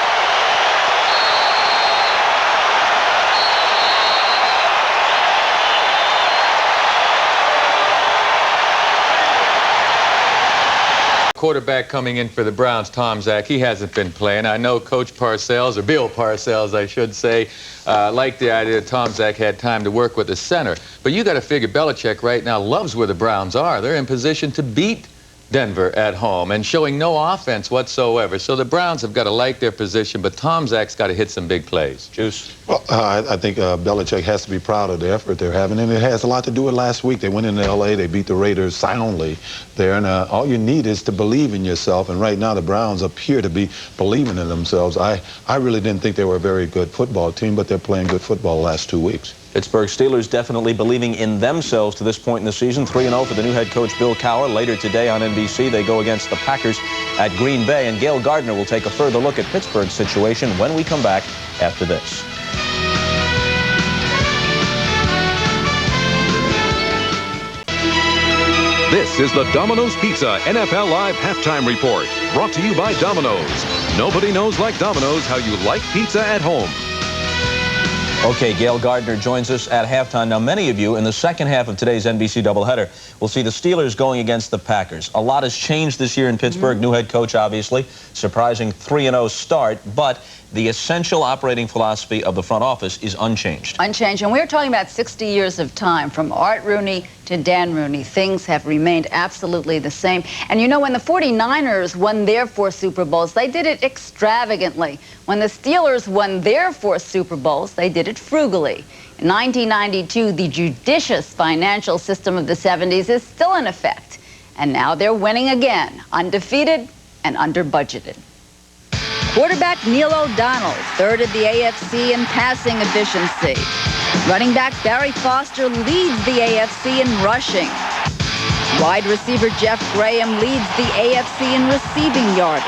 Quarterback coming in for the Browns, Tom Zach, he hasn't been playing. I know Coach Parcells, or Bill Parcells, I should say, liked the idea that Tom Zach had time to work with the center. But you got to figure Belichick right now loves where the Browns are. They're in position to beat Denver at home and showing no offense whatsoever. So the Browns have got to like their position, but Tom Zach's got to hit some big plays. Juice? Well, I think Belichick has to be proud of the effort they're having, and it has a lot to do with last week. They went into L.A., they beat the Raiders soundly there, and all you need is to believe in yourself, and right now the Browns appear to be believing in themselves. I really didn't think they were a very good football team, but they're playing good football the last 2 weeks. Pittsburgh Steelers definitely believing in themselves to this point in the season. 3-0 for the new head coach Bill Cowher. Later today on NBC, they go against the Packers at Green Bay. And Gail Gardner will take a further look at Pittsburgh's situation when we come back after this. This is the Domino's Pizza NFL Live Halftime Report. Brought to you by Domino's. Nobody knows like Domino's how you like pizza at home. Okay, Gail Gardner joins us at halftime. Now, many of you in the second half of today's NBC doubleheader will see the Steelers going against the Packers. A lot has changed this year in Pittsburgh. New head coach, obviously. Surprising 3-0 start, but the essential operating philosophy of the front office is unchanged. Unchanged, and we're talking about 60 years of time, from Art Rooney to Dan Rooney. Things have remained absolutely the same. And you know, when the 49ers won their 4 Super Bowls, they did it extravagantly. When the Steelers won their 4 Super Bowls, they did it frugally. In 1992, the judicious financial system of the 70s is still in effect. And now they're winning again, undefeated and under-budgeted. Quarterback Neil O'Donnell, 3rd in the AFC in passing efficiency. Running back Barry Foster leads the AFC in rushing. Wide receiver Jeff Graham leads the AFC in receiving yardage.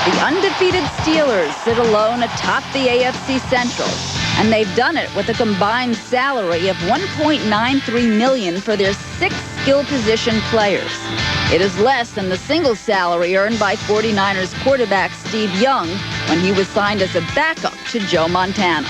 The undefeated Steelers sit alone atop the AFC Central, and they've done it with a combined salary of $1.93 million for their 6 skill position players. It is less than the single salary earned by 49ers quarterback Steve Young when he was signed as a backup to Joe Montana.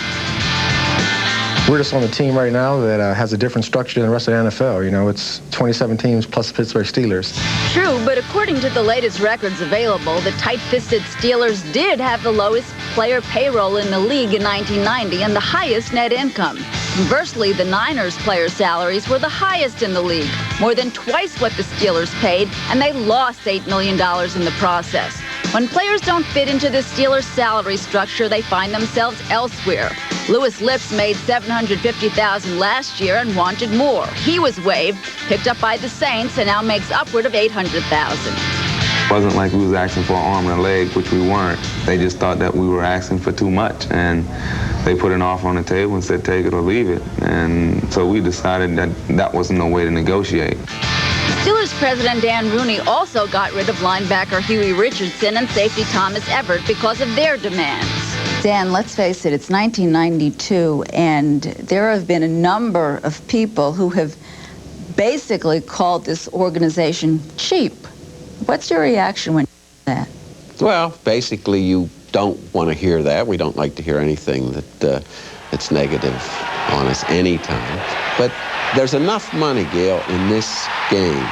We're just on the team right now that has a different structure than the rest of the NFL. You know, it's 27 teams plus the Pittsburgh Steelers. True, but according to the latest records available, the tight-fisted Steelers did have the lowest player payroll in the league in 1990 and the highest net income. Conversely, the Niners player salaries were the highest in the league, more than twice what the Steelers paid, and they lost $8 million in the process. When players don't fit into the Steelers' salary structure, they find themselves elsewhere. Louis Lips made $750,000 last year and wanted more. He was waived, picked up by the Saints, and now makes upward of $800,000. It wasn't like we was asking for an arm and a leg, which we weren't. They just thought that we were asking for too much, and they put an offer on the table and said, take it or leave it. And so we decided that that wasn't no way to negotiate. Steelers president Dan Rooney also got rid of linebacker Huey Richardson and safety Thomas Everett because of their demands. Dan, let's face it, it's 1992, and there have been a number of people who have basically called this organization cheap. What's your reaction when you hear that? Well, basically, you don't want to hear that. We don't like to hear anything that's negative on us anytime. But there's enough money, Gail, in this game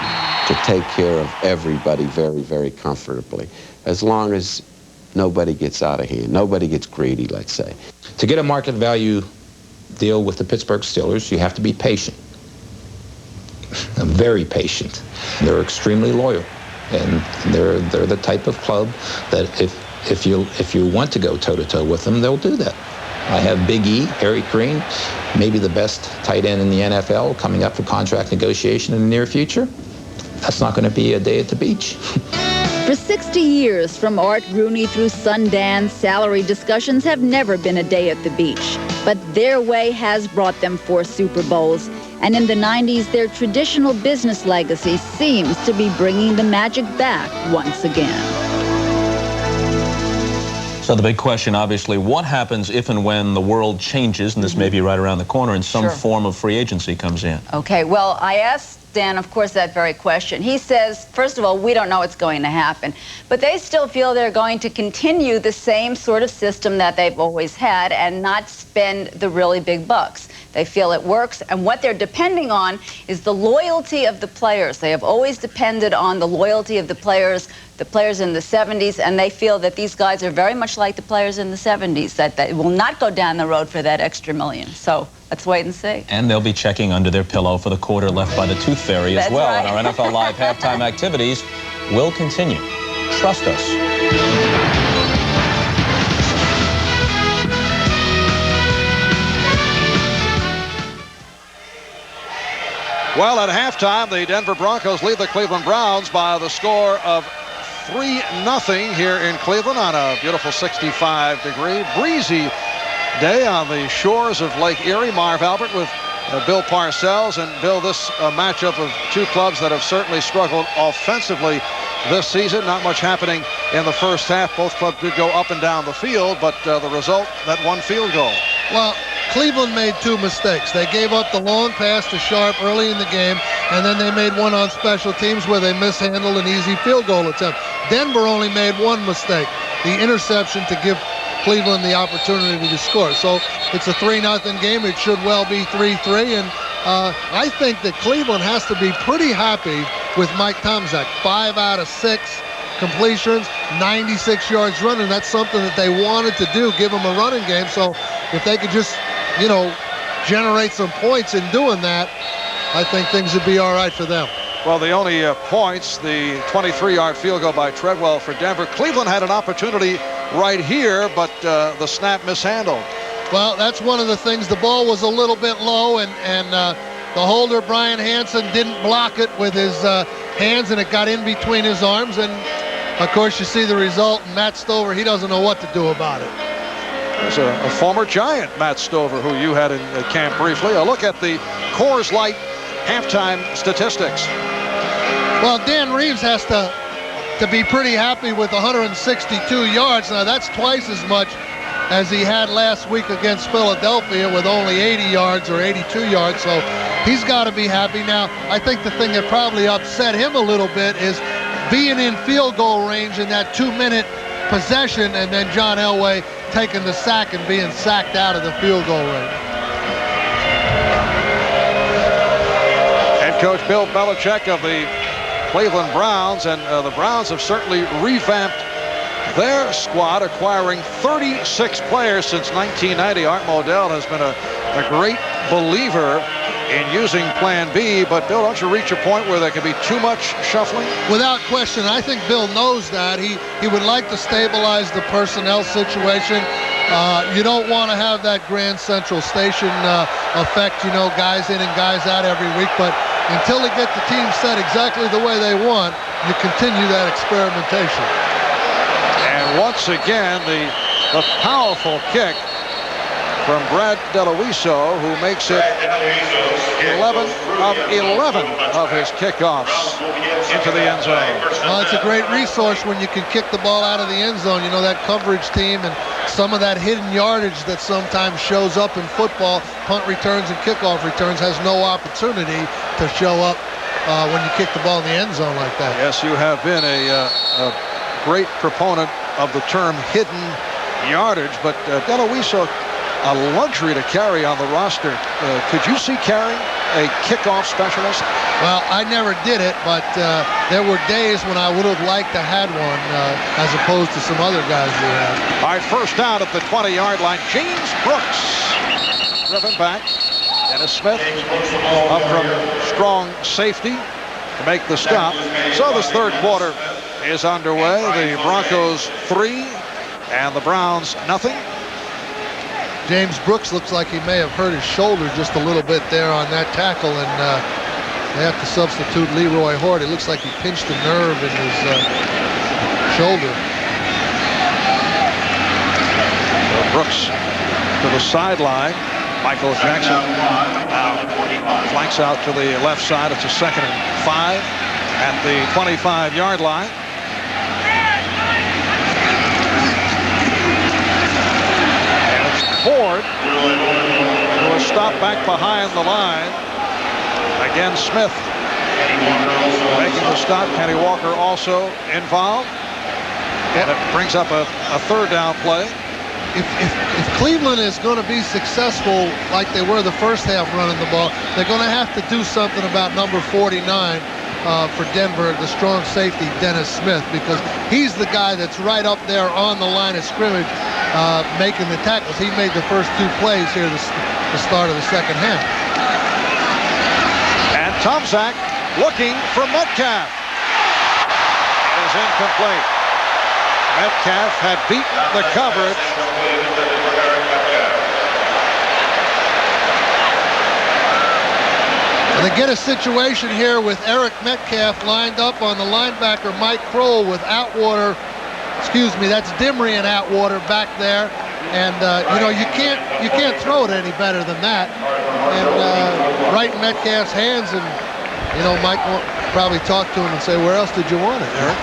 to take care of everybody very, very comfortably, as long as nobody gets out of hand, nobody gets greedy, let's say. To get a market value deal with the Pittsburgh Steelers, you have to be patient. Very patient. They're extremely loyal, and they're the type of club that if you want to go toe-to-toe with them, they'll do that. I have Big E, Eric Green, maybe the best tight end in the NFL, coming up for contract negotiation in the near future. That's not going to be a day at the beach. For 60 years, from Art Rooney through Sundance, salary discussions have never been a day at the beach. But their way has brought them 4 Super Bowls. And in the 90s, their traditional business legacy seems to be bringing the magic back once again. So the big question, obviously, what happens if and when the world changes, and this may be right around the corner, and some form of free agency comes in? Okay, well, I asked Dan, of course, that very question. He says, first of all, we don't know what's going to happen, but they still feel they're going to continue the same sort of system that they've always had and not spend the really big bucks. They feel it works, and what they're depending on is the loyalty of the players. They have always depended on the loyalty of the players in the 70s, and they feel that these guys are very much like the players in the 70s, that they will not go down the road for that extra million. So let's wait and see. And they'll be checking under their pillow for the quarter left by the Tooth Fairy as well. Right. And our NFL Live halftime activities will continue. Trust us. Well, at halftime, the Denver Broncos lead the Cleveland Browns by the score of 3-0 here in Cleveland on a beautiful 65-degree breezy day on the shores of Lake Erie. Marv Albert with Bill Parcells. And Bill, this matchup of 2 clubs that have certainly struggled offensively this season. Not much happening in the first half. Both clubs did go up and down the field, but the result, that 1 field goal. Well, Cleveland made 2 mistakes. They gave up the long pass to Sharp early in the game, and then they made one on special teams where they mishandled an easy field goal attempt. Denver only made 1 mistake, the interception to give Cleveland the opportunity to score. So it's a 3-0 game. It should well be 3-3, and I think that Cleveland has to be pretty happy with Mike Tomczak. 5 out of 6 completions, 96 yards running. That's something that they wanted to do, give him a running game. So if they could just, generate some points in doing that, I think things would be all right for them. Well, the only points, the 23-yard field goal by Treadwell for Denver. Cleveland had an opportunity right here, but the snap mishandled. Well, that's one of the things. The ball was a little bit low, and the holder, Brian Hansen, didn't block it with his hands, and it got in between his arms. And, of course, you see the result. Matt Stover, he doesn't know what to do about it. There's a former Giant, Matt Stover, who you had in camp briefly. A look at the Coors Light halftime statistics. Well, Dan Reeves has to be pretty happy with 162 yards. Now, that's twice as much as he had last week against Philadelphia with only 80 yards or 82 yards. So he's got to be happy. Now, I think the thing that probably upset him a little bit is being in field goal range in that 2-minute possession, and then John Elway taking the sack and being sacked out of the field goal range. Head coach Bill Belichick of the Cleveland Browns, and the Browns have certainly revamped their squad, acquiring 36 players since 1990. Art Modell has been a great believer in using Plan B, but Bill, don't you reach a point where there can be too much shuffling? Without question. I think Bill knows that. He would like to stabilize the personnel situation. You don't want to have that Grand Central Station effect, guys in and guys out every week, but until they get the team set exactly the way they want, you continue that experimentation. And once again, the powerful kick from Brad DeLuiso, who makes it 11 of 11 of his kickoffs. into the end zone. Well, it's a great resource when you can kick the ball out of the end zone. You know, that coverage team and some of that hidden yardage that sometimes shows up in football, punt returns and kickoff returns, has no opportunity to show up when you kick the ball in the end zone like that. Yes, you have been a great proponent of the term hidden yardage, but Deloiso, a luxury to carry on the roster. Could you see carrying a kickoff specialist? Well, I never did it, but there were days when I would have liked to have one as opposed to some other guys we have. All right, first down at the 20-yard line. James Brooks driven back. Dennis Smith up from strong safety to make the stop. So this third quarter is underway. The Broncos 3 and the Browns nothing. James Brooks looks like he may have hurt his shoulder just a little bit there on that tackle, and they have to substitute Leroy Hort. It looks like he pinched a nerve in his shoulder. So Brooks to the sideline. Michael Jackson flanks out to the left side. It's a 2nd and 5 at the 25-yard line. Ford who was stopped back behind the line. Again, Smith making the stop. Kenny Walker also involved. And it brings up a third down play. If Cleveland is going to be successful like they were the first half running the ball, they're going to have to do something about number 49 for Denver, the strong safety, Dennis Smith, because he's the guy that's right up there on the line of scrimmage making the tackles. He made the first 2 plays here the start of the second half. And Tomczak looking for Metcalf. It is incomplete. Metcalf had beaten the coverage. And they get a situation here with Eric Metcalf lined up on the linebacker Mike Kroll with Atwater. Excuse me, that's Dimry and Atwater back there. And you know, you can't throw it any better than that. And right in Metcalf's hands, and you know, Mike will probably talk to him and say, where else did you want it, Eric?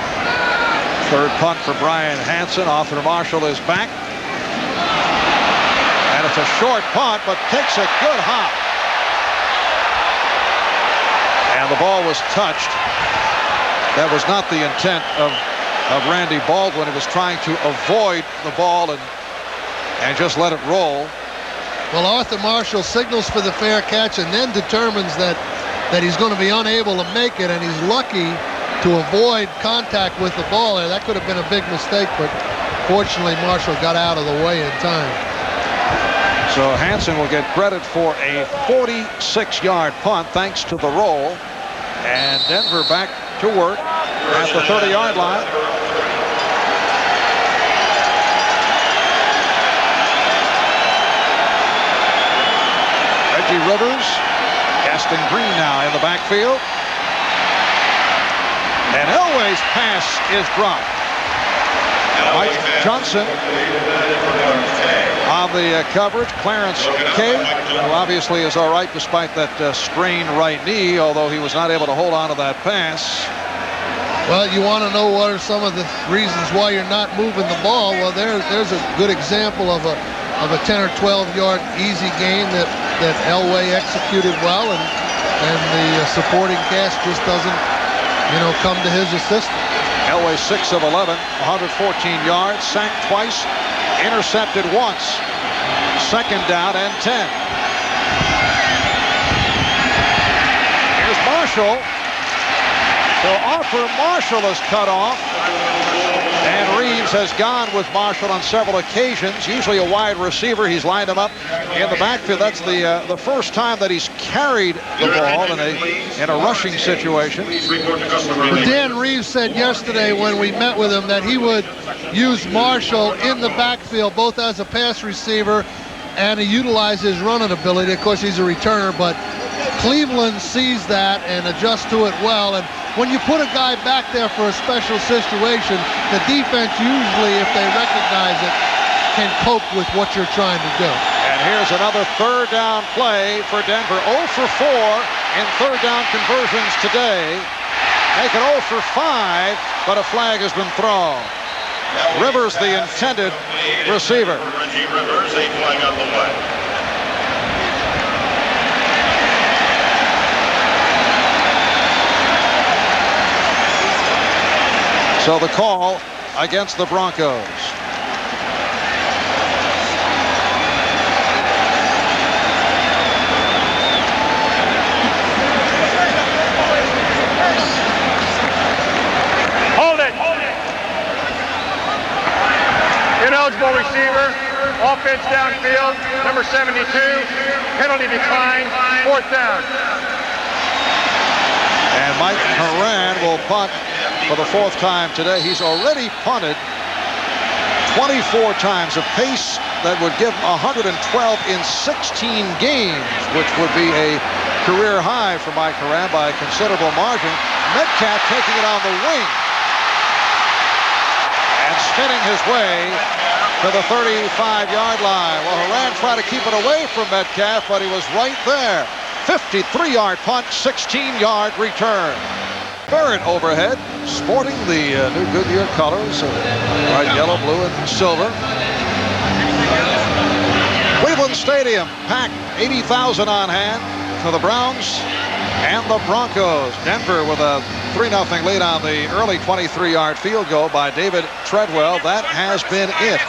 Third punt for Brian Hansen. Arthur Marshall is back. And it's a short punt, but takes a good hop. And the ball was touched. That was not the intent of Randy Baldwin. He was trying to avoid the ball and just let it roll. Well, Arthur Marshall signals for the fair catch and then determines that he's going to be unable to make it, and he's lucky to avoid contact with the ball there. That could have been a big mistake, but fortunately Marshall got out of the way in time. So Hansen will get credit for a 46-yard punt thanks to the roll. And Denver back to work at the 30-yard line. Reggie Rivers, Gaston Green now in the backfield. And Elway's pass is dropped. Mike Johnson on the coverage. Clarence Kay, who obviously is all right despite that strained right knee, although he was not able to hold on to that pass. Well, you want to know what are some of the reasons why you're not moving the ball. Well, there's a good example of a 10 or 12-yard easy game that Elway executed well, and the supporting cast just doesn't, you know, come to his assistance. Elway 6 of 11, 114 yards, sacked twice, intercepted once. Second down and 10. Here's Marshall. So Arthur Marshall is cut off. And Reeves has gone with Marshall on several occasions. Usually a wide receiver. He's lined him up in the backfield. That's the first time that he's carried the ball in a rushing situation. But Dan Reeves said yesterday when we met with him that he would use Marshall in the backfield both as a pass receiver and to utilize his running ability. Of course, he's a returner, but Cleveland sees that and adjusts to it well. And when you put a guy back there for a special situation, the defense usually, if they recognize it, can cope with what you're trying to do. And here's another third down play for Denver. 0 for 4 in third down conversions today. make it 0 for 5, but a flag has been thrown. Rivers, the intended receiver. Reggie Rivers, a flag on the way. So the call against the Broncos. Hold it. Ineligible receiver. Offense downfield. Number 72. Penalty decline. 4th down. And Mike Horan will punt for the 4th time today. He's already punted 24 times, a pace that would give him 112 in 16 games, which would be a career high for Mike Horan by a considerable margin. Metcalf taking it on the wing and spinning his way to the 35-yard line. Well, Horan tried to keep it away from Metcalf, but he was right there. 53-yard punt, 16-yard return. Barrett overhead, sporting the new Goodyear colors, bright yellow, blue, and silver. Cleveland Stadium packed, 80,000 on hand for the Browns and the Broncos. Denver with a 3-0 lead on the early 23-yard field goal by David Treadwell. That has been it.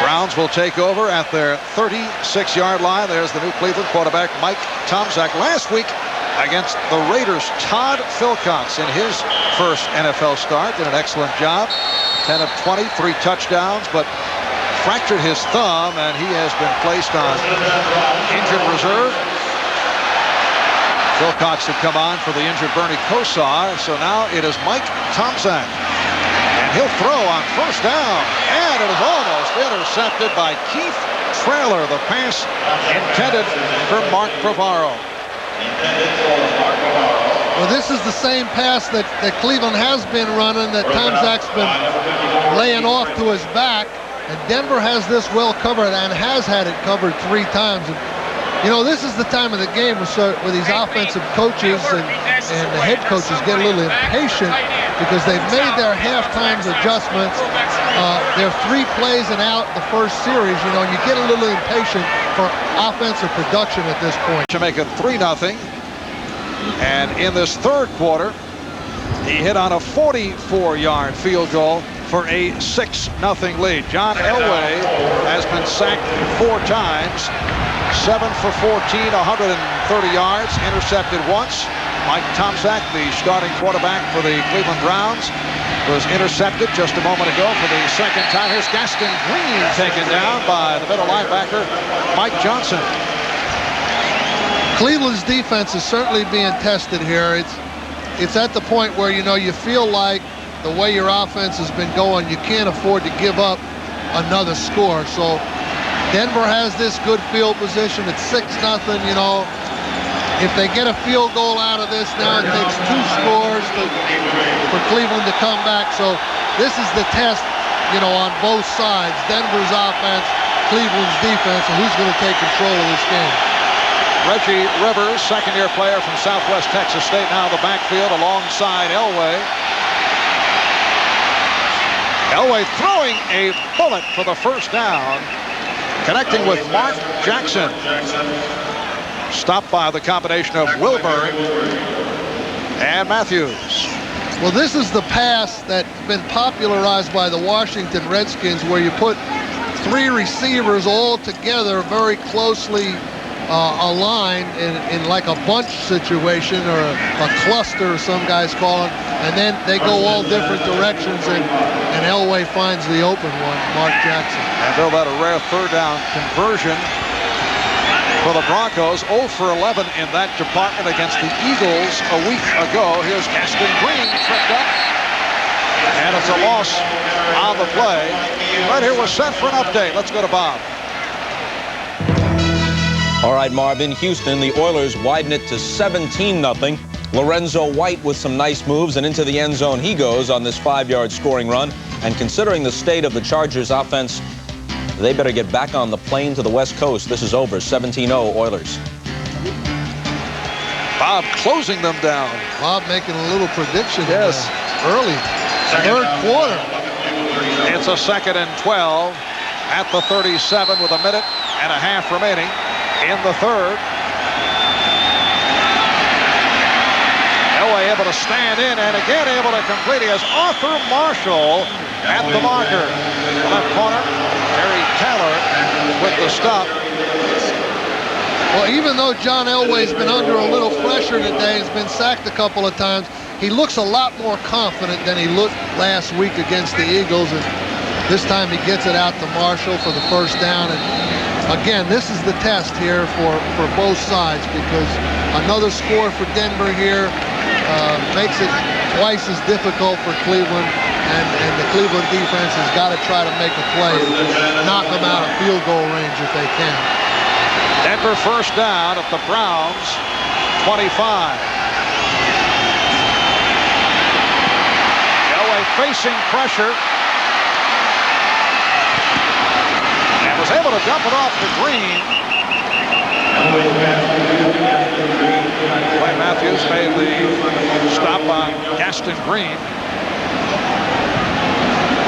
Browns will take over at their 36-yard line. There's the new Cleveland quarterback, Mike Tomczak. Last week against the Raiders, Todd Philcox in his first NFL start did an excellent job. 10 of 20, 3 touchdowns, but fractured his thumb, and he has been placed on injured reserve. Philcox had come on for the injured Bernie Kosar, so now it is Mike Tomczak. And he'll throw on 1st down, and it is almost intercepted by Keith Traylor. The pass intended for Mark Bavaro. Well, this is the same pass that Cleveland has been running, that Tomczak's been laying off to his back. And Denver has this well covered and has had it covered 3 times. And, you know, this is the time of the game where these offensive coaches and the head coaches get a little impatient because they've made their halftime adjustments. They're 3 plays and out the first series. You know, you get a little impatient for offensive production at this point. To make it 3-0. And in this 3rd quarter, he hit on a 44-yard field goal for a 6-0 lead. John Elway has been sacked 4 times. 7 for 14, 130 yards, intercepted once. Mike Tomczak, the starting quarterback for the Cleveland Browns, was intercepted just a moment ago for the 2nd time. Here's Gaston Green taken down by the middle linebacker, Mike Johnson. Cleveland's defense is certainly being tested here. It's at the point where, you know, you feel like the way your offense has been going, you can't afford to give up another score. So Denver has this good field position. It's 6-0, you know. If they get a field goal out of this now, it takes 2 scores for Cleveland to come back. So this is the test, you know, on both sides. Denver's offense, Cleveland's defense, and who's going to take control of this game. Reggie Rivers, 2nd-year player from Southwest Texas State, now the backfield alongside Elway. Elway throwing a bullet for the 1st down, connecting with Mark Jackson. Stopped by the combination of Wilburn and Matthews. Well, this is the pass that's been popularized by the Washington Redskins, where you put 3 receivers all together very closely aligned in like a bunch situation, or a cluster, some guys call it, and then they go all different directions, and Elway finds the open one, Mark Jackson. And Bill, that a rare 3rd down conversion for the Broncos. 0 for 11 in that department against the Eagles a week ago. Here's Gaston Green tripped up, and it's a loss on the play. Right here, we're set for an update. Let's go to Bob. All right, Marvin, Houston, the Oilers widen it to 17-0. Lorenzo White with some nice moves, and into the end zone he goes on this 5-yard scoring run. And considering the state of the Chargers offense, they better get back on the plane to the West Coast. This is over, 17-0 Oilers. Bob closing them down. Bob making a little prediction. Yes. Early. Third quarter. It's a 2nd and 12 at the 37 with a minute and a half remaining in the third. Elway able to stand in and again able to complete. He has Arthur Marshall at the marker. Left corner, Terry Taylor with the stop. Well, even though John Elway's been under a little pressure today, he's been sacked a couple of times, he looks a lot more confident than he looked last week against the Eagles. And this time he gets it out to Marshall for the first down. And again, this is the test here for both sides, because another score for Denver here makes it twice as difficult for Cleveland. And the Cleveland defense has got to try to make a play and knock them out of field goal range if they can. Denver first down at the Browns 25. Elway facing pressure and was able to dump it off to Green. Clay Matthews made the stop on Gaston Green.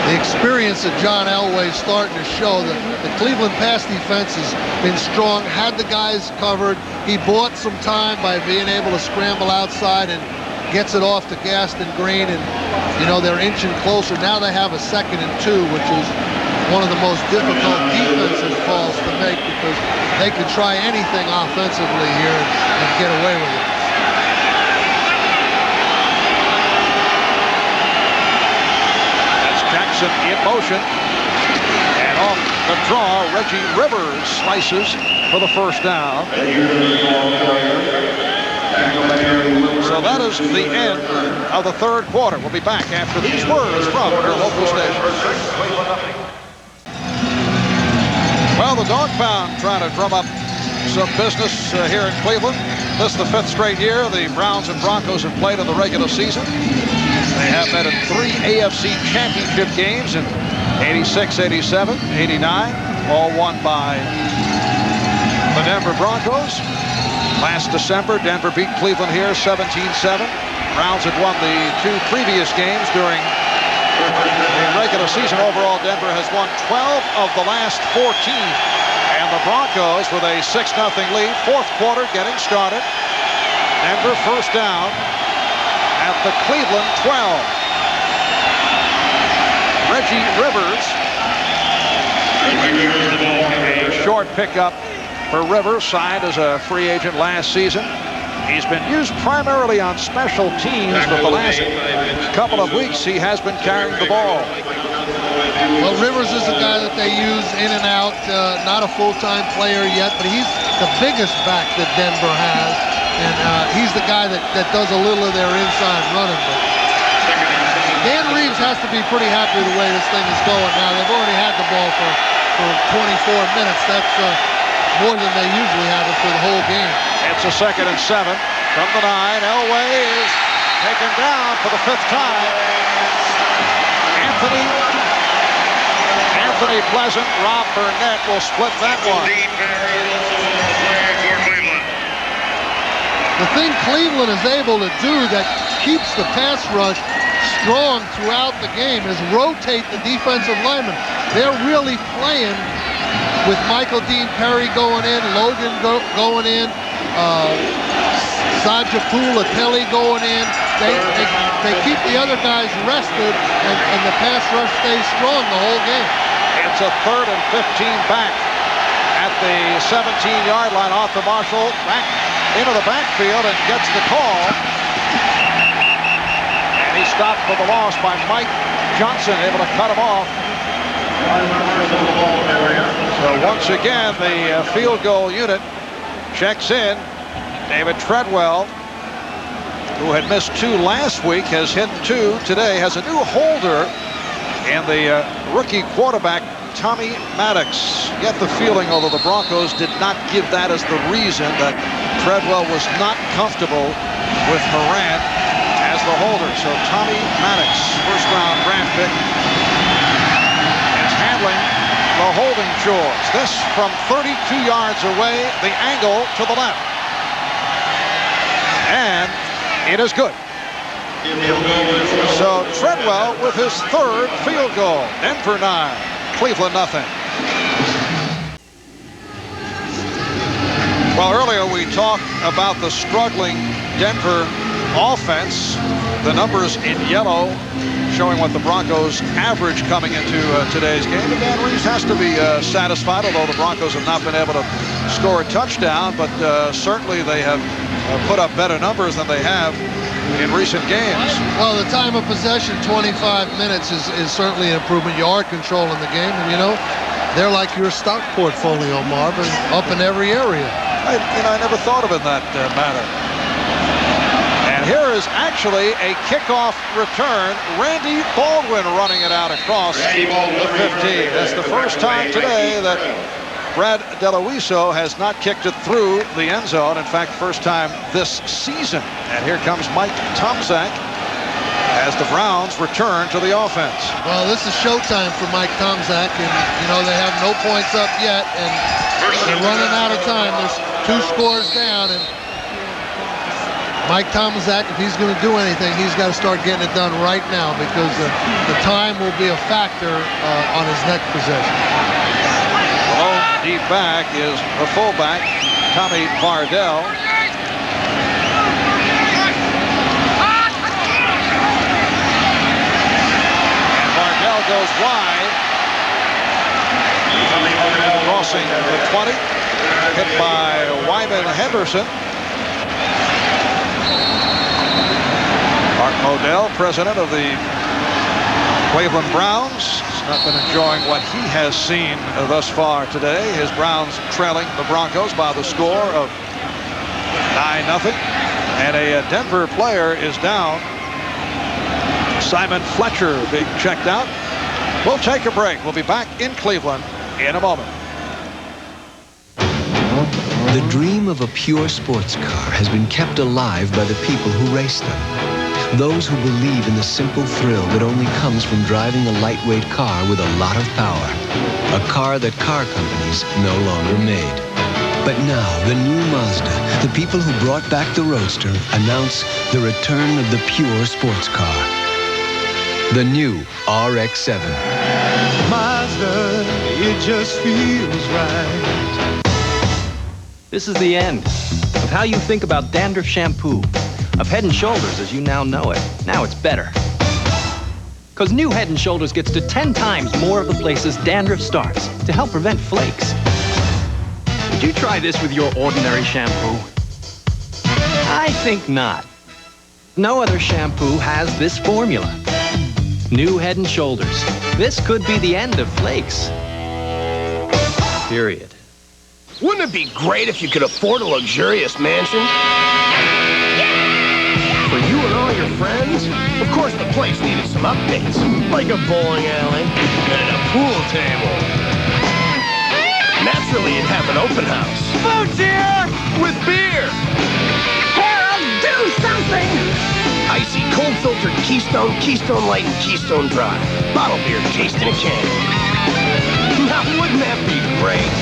The experience that John Elway is starting to show. That the Cleveland pass defense has been strong, had the guys covered. He bought some time by being able to scramble outside and gets it off to Gaston Green. And, you know, they're inching closer. Now they have a 2nd and 2, which is one of the most difficult defensive calls to make, because they could try anything offensively here and get away with it. Jackson in motion, and off the draw, Reggie Rivers slices for the first down. So that is the end of the third quarter. We'll be back after these words from your local station. Well, the Dog Pound trying to drum up some business here in Cleveland. This is the 5th straight year the Browns and Broncos have played in the regular season. They have met in 3 AFC championship games in 86, 87, 89, all won by the Denver Broncos. Last December, Denver beat Cleveland here 17-7. Browns had won the 2 previous games during the regular season. Overall, Denver has won 12 of the last 14. And the Broncos with a 6-0 lead. Fourth quarter getting started. Denver first down at the Cleveland 12. Reggie Rivers. A short pickup for Rivers, signed as a free agent last season. He's been used primarily on special teams, but the last couple of weeks he has been carrying the ball. Well, Rivers is a guy that they use in and out, not a full-time player yet, but he's the biggest back that Denver has. And he's the guy that does a little of their inside running. But Dan Reeves has to be pretty happy with the way this thing is going now. They've already had the ball for 24 minutes. That's more than they usually have it for the whole game. It's a 2nd and 7 from the 9. Elway is taken down for the 5th time. Anthony Pleasant, Rob Burnett will split that one. The thing Cleveland is able to do that keeps the pass rush strong throughout the game is rotate the defensive linemen. They're really playing with Michael Dean Perry going in, Logan going in, Saja Pulatelli going in. They keep the other guys rested, and the pass rush stays strong the whole game. It's a 3rd and 15 back at the 17-yard line. Arthur Marshall back into the backfield and gets the call. And he's stopped for the loss by Mike Johnson, able to cut him off. So once again, the field goal unit checks in. David Treadwell, who had missed 2 last week, has hit 2 today, has a new holder, and the rookie quarterback, Tommy Maddox. Get the feeling, although the Broncos did not give that as the reason, that Treadwell was not comfortable with Moran as the holder. So Tommy Maddox, first-round draft pick, is handling the holding chores. This from 32 yards away, the angle to the left. And It is good. So Treadwell with his third field goal. Denver 9, Cleveland nothing. Well, earlier we talked about the struggling Denver offense. The numbers in yellow showing what the Broncos average coming into today's game. And Dan Reeves has to be satisfied, although the Broncos have not been able to score a touchdown, but certainly they have put up better numbers than they have in recent games. Well, the time of possession, 25 minutes, is certainly an improvement. Yard control in the game, and you know, they're like your stock portfolio, Marvin, up in every area. I never thought of it in that manner. And here is actually a kickoff return. Randy Baldwin running it out across the 15. That's the first time today that Brad DeLuiso has not kicked it through the end zone. In fact, first time this season. And here comes Mike Tomczak as the Browns return to the offense. Well, this is showtime for Mike Tomczak, and you know they have no points up yet, and they're running out of time. There's 2 scores down, and Mike Tomczak, if he's going to do anything, he's got to start getting it done right now, because the time will be a factor on his next possession. Lone deep back is the fullback, Tommy Vardell. And Vardell goes wide, crossing the 20, hit by Wyman Henderson. Art Modell, president of the Cleveland Browns, has not been enjoying what he has seen thus far today. His Browns trailing the Broncos by the score of 9-0. And a Denver player is down. Simon Fletcher being checked out. We'll take a break. We'll be back in Cleveland in a moment. The dream of a pure sports car has been kept alive by the people who race them. Those who believe in the simple thrill that only comes from driving a lightweight car with a lot of power. A car that car companies no longer made. But now, the new Mazda, the people who brought back the Roadster, announce the return of the pure sports car. The new RX-7. Mazda, it just feels right. This is the end of how you think about dandruff shampoo. Of Head & Shoulders as you now know it. Now it's better. Because new Head & Shoulders gets to 10 times more of the places dandruff starts to help prevent flakes. Would you try this with your ordinary shampoo? I think not. No other shampoo has this formula. New Head & Shoulders. This could be the end of flakes. Period. Wouldn't it be great if you could afford a luxurious mansion? For you and all your friends? Of course the place needed some updates, like a bowling alley and a pool table. Naturally, you'd have an open house. Food's here! With beer! Harold, do something! Icy, cold-filtered Keystone, Keystone Light, and Keystone Dry. Bottle beer taste in a can. Now, wouldn't that be great?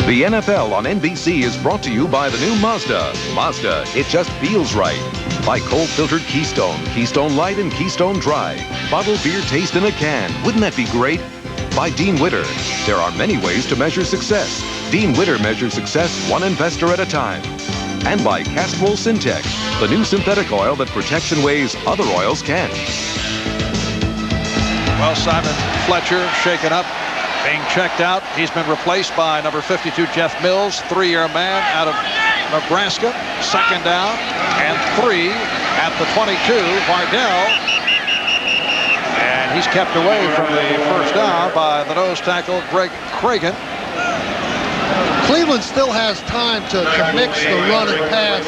The NFL on NBC is brought to you by the new Mazda. Mazda, it just feels right. By cold-filtered Keystone, Keystone Light, and Keystone Dry. Bottled beer taste in a can. Wouldn't that be great? By Dean Witter. There are many ways to measure success. Dean Witter measures success one investor at a time. And by Castrol Syntex, the new synthetic oil that protects in ways other oils can't. Well, Simon Fletcher shaken up, being checked out. He's been replaced by number 52, Jeff Mills, 3-year man out of Nebraska. Second down and 3 at the 22. Vardell. And he's kept away from the first down by the nose tackle, Greg Cragen. Cleveland still has time to mix the run and pass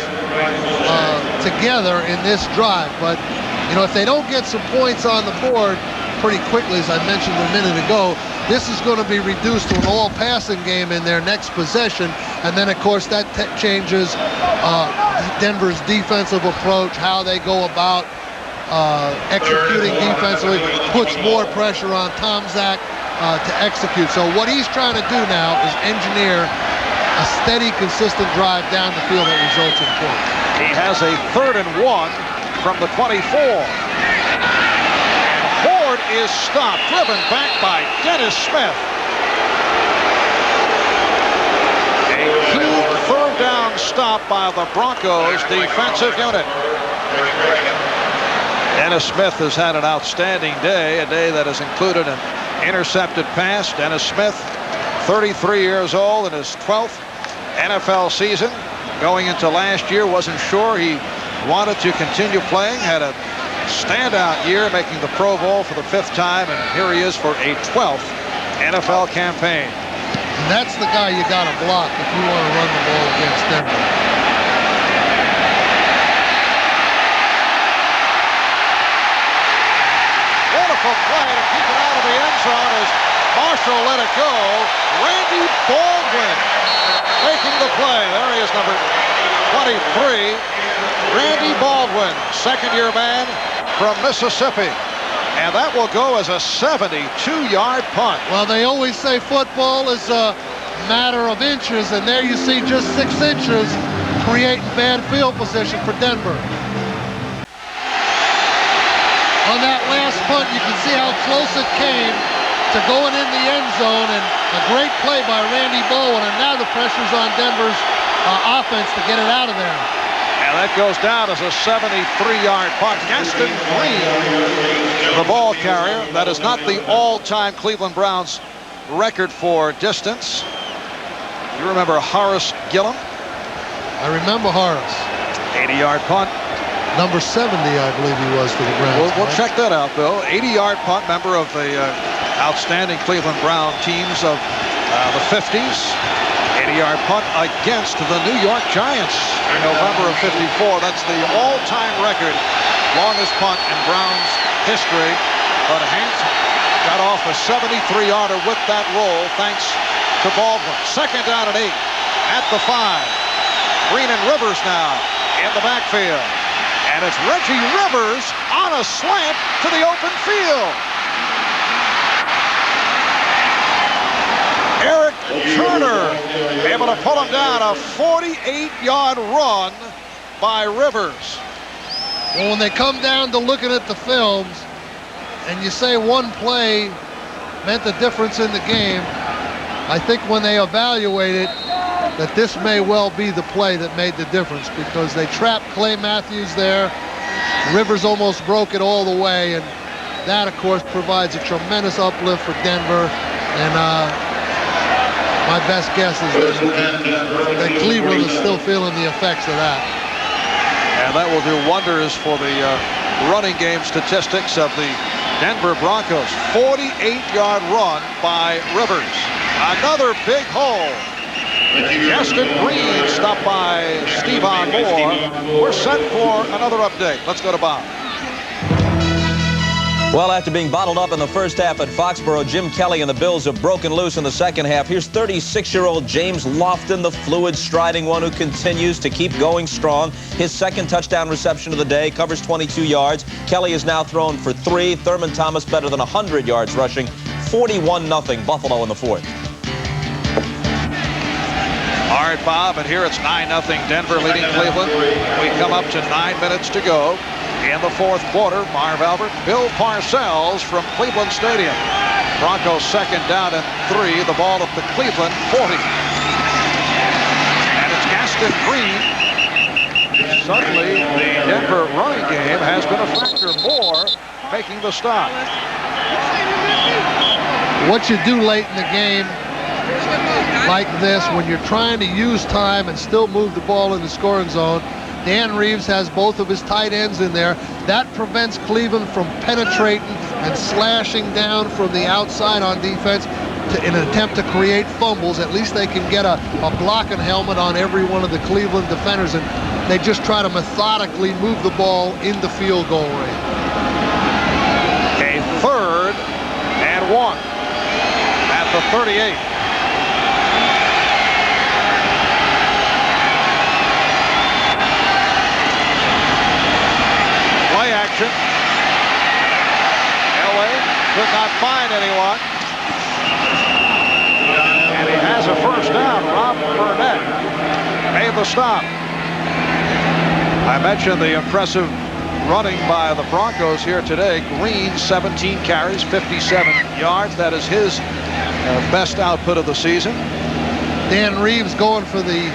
together in this drive. But, you know, if they don't get some points on the board pretty quickly, as I mentioned a minute ago, this is going to be reduced to an all-passing game in their next possession. And then, of course, that changes Denver's defensive approach, how they go about executing defensively, puts more pressure on Tomczak to execute. So what he's trying to do now is engineer a steady, consistent drive down the field that results in points. He has a 3rd and 1 from the 24. And Horde is stopped, driven back by Dennis Smith. A key 3rd down stop by the Broncos defensive unit. Dennis Smith has had an outstanding day, a day that has included an intercepted pass. Dennis Smith, 33 years old in his 12th NFL season. Going into last year, wasn't sure he wanted to continue playing, had a standout year making the Pro Bowl for the 5th time, and here he is for a 12th NFL campaign. And that's the guy you got to block if you want to run the ball against Denver. Wonderful play to keep it out of the end zone as Marshall let it go. Randy Baldwin making the play. There he is, number 23. Randy Baldwin, 2nd-year man from Mississippi. And that will go as a 72-yard punt. Well, they always say football is a matter of inches, and there you see just 6 inches creating bad field position for Denver. On that last punt, you can see how close it came to going in the end zone, and a great play by Randy Baldwin, and now the pressure's on Denver's offense to get it out of there. And that goes down as a 73-yard punt. Gaston Green, the ball carrier. That is not the all-time Cleveland Browns record for distance. You remember Horace Gillum? I remember Horace. 80-yard punt. Number 70, I believe he was for the Browns. We'll check that out, though. 80-yard punt, member of the outstanding Cleveland Brown teams of the 50s. 80-yard punt against the New York Giants in November of '54. That's the all-time record, longest punt in Browns history. But Hance got off a 73-yarder with that roll, thanks to Baldwin. 2nd down and 8 at the 5. Green and Rivers now in the backfield. And it's Reggie Rivers on a slant to the open field. Eric Turner able to pull him down. A 48-yard run by Rivers. Well, when they come down to looking at the films, and you say one play meant the difference in the game, I think when they evaluate it, that this may well be the play that made the difference, because they trapped Clay Matthews there. Rivers almost broke it all the way, and that, of course, provides a tremendous uplift for Denver. And my best guess is that Cleveland is still feeling the effects of that. And that will do wonders for the running game statistics of the Denver Broncos. 48-yard run by Rivers. Another big hole. Gaston Green stopped by Stephon Moore. We're set for another update. Let's go to Bob. Well, after being bottled up in the first half at Foxborough, Jim Kelly and the Bills have broken loose in the second half. Here's 36-year-old James Lofton, the fluid-striding one who continues to keep going strong. His 2nd touchdown reception of the day, covers 22 yards. Kelly is now thrown for 3. Thurman Thomas better than 100 yards rushing. 41-0 Buffalo in the 4th. All right, Bob, and here it's 9-0 Denver leading Cleveland. We come up to 9 minutes to go. In the 4th quarter, Marv Albert, Bill Parcells from Cleveland Stadium. Broncos 2nd down and 3. The ball at the Cleveland 40. And it's Gaston Green. Suddenly, the Denver running game has been a factor. Moore making the stop. What you do late in the game like this, when you're trying to use time and still move the ball in the scoring zone, Dan Reeves has both of his tight ends in there. That prevents Cleveland from penetrating and slashing down from the outside on defense in an attempt to create fumbles. At least they can get a blocking helmet on every one of the Cleveland defenders, and they just try to methodically move the ball in the field goal range. A 3rd and 1 at the 38. Elway could not find anyone. And he has a 1st down. Rob Burnett made the stop. I mentioned the impressive running by the Broncos here today. Green, 17 carries, 57 yards. That is his best output of the season. Dan Reeves going for the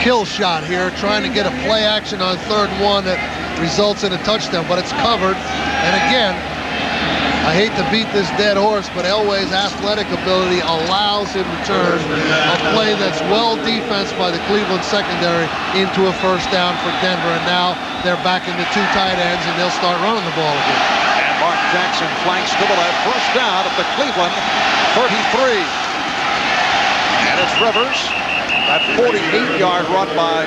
kill shot here, trying to get a play action on 3rd and 1 that results in a touchdown, but it's covered. And again, I hate to beat this dead horse, but Elway's athletic ability allows him to turn a play that's well defensed by the Cleveland secondary into a first down for Denver. And now they're back into 2 tight ends, and they'll start running the ball again. And Mark Jackson flanks to the left. First down at the Cleveland 33. And it's Rivers. That 48-yard run by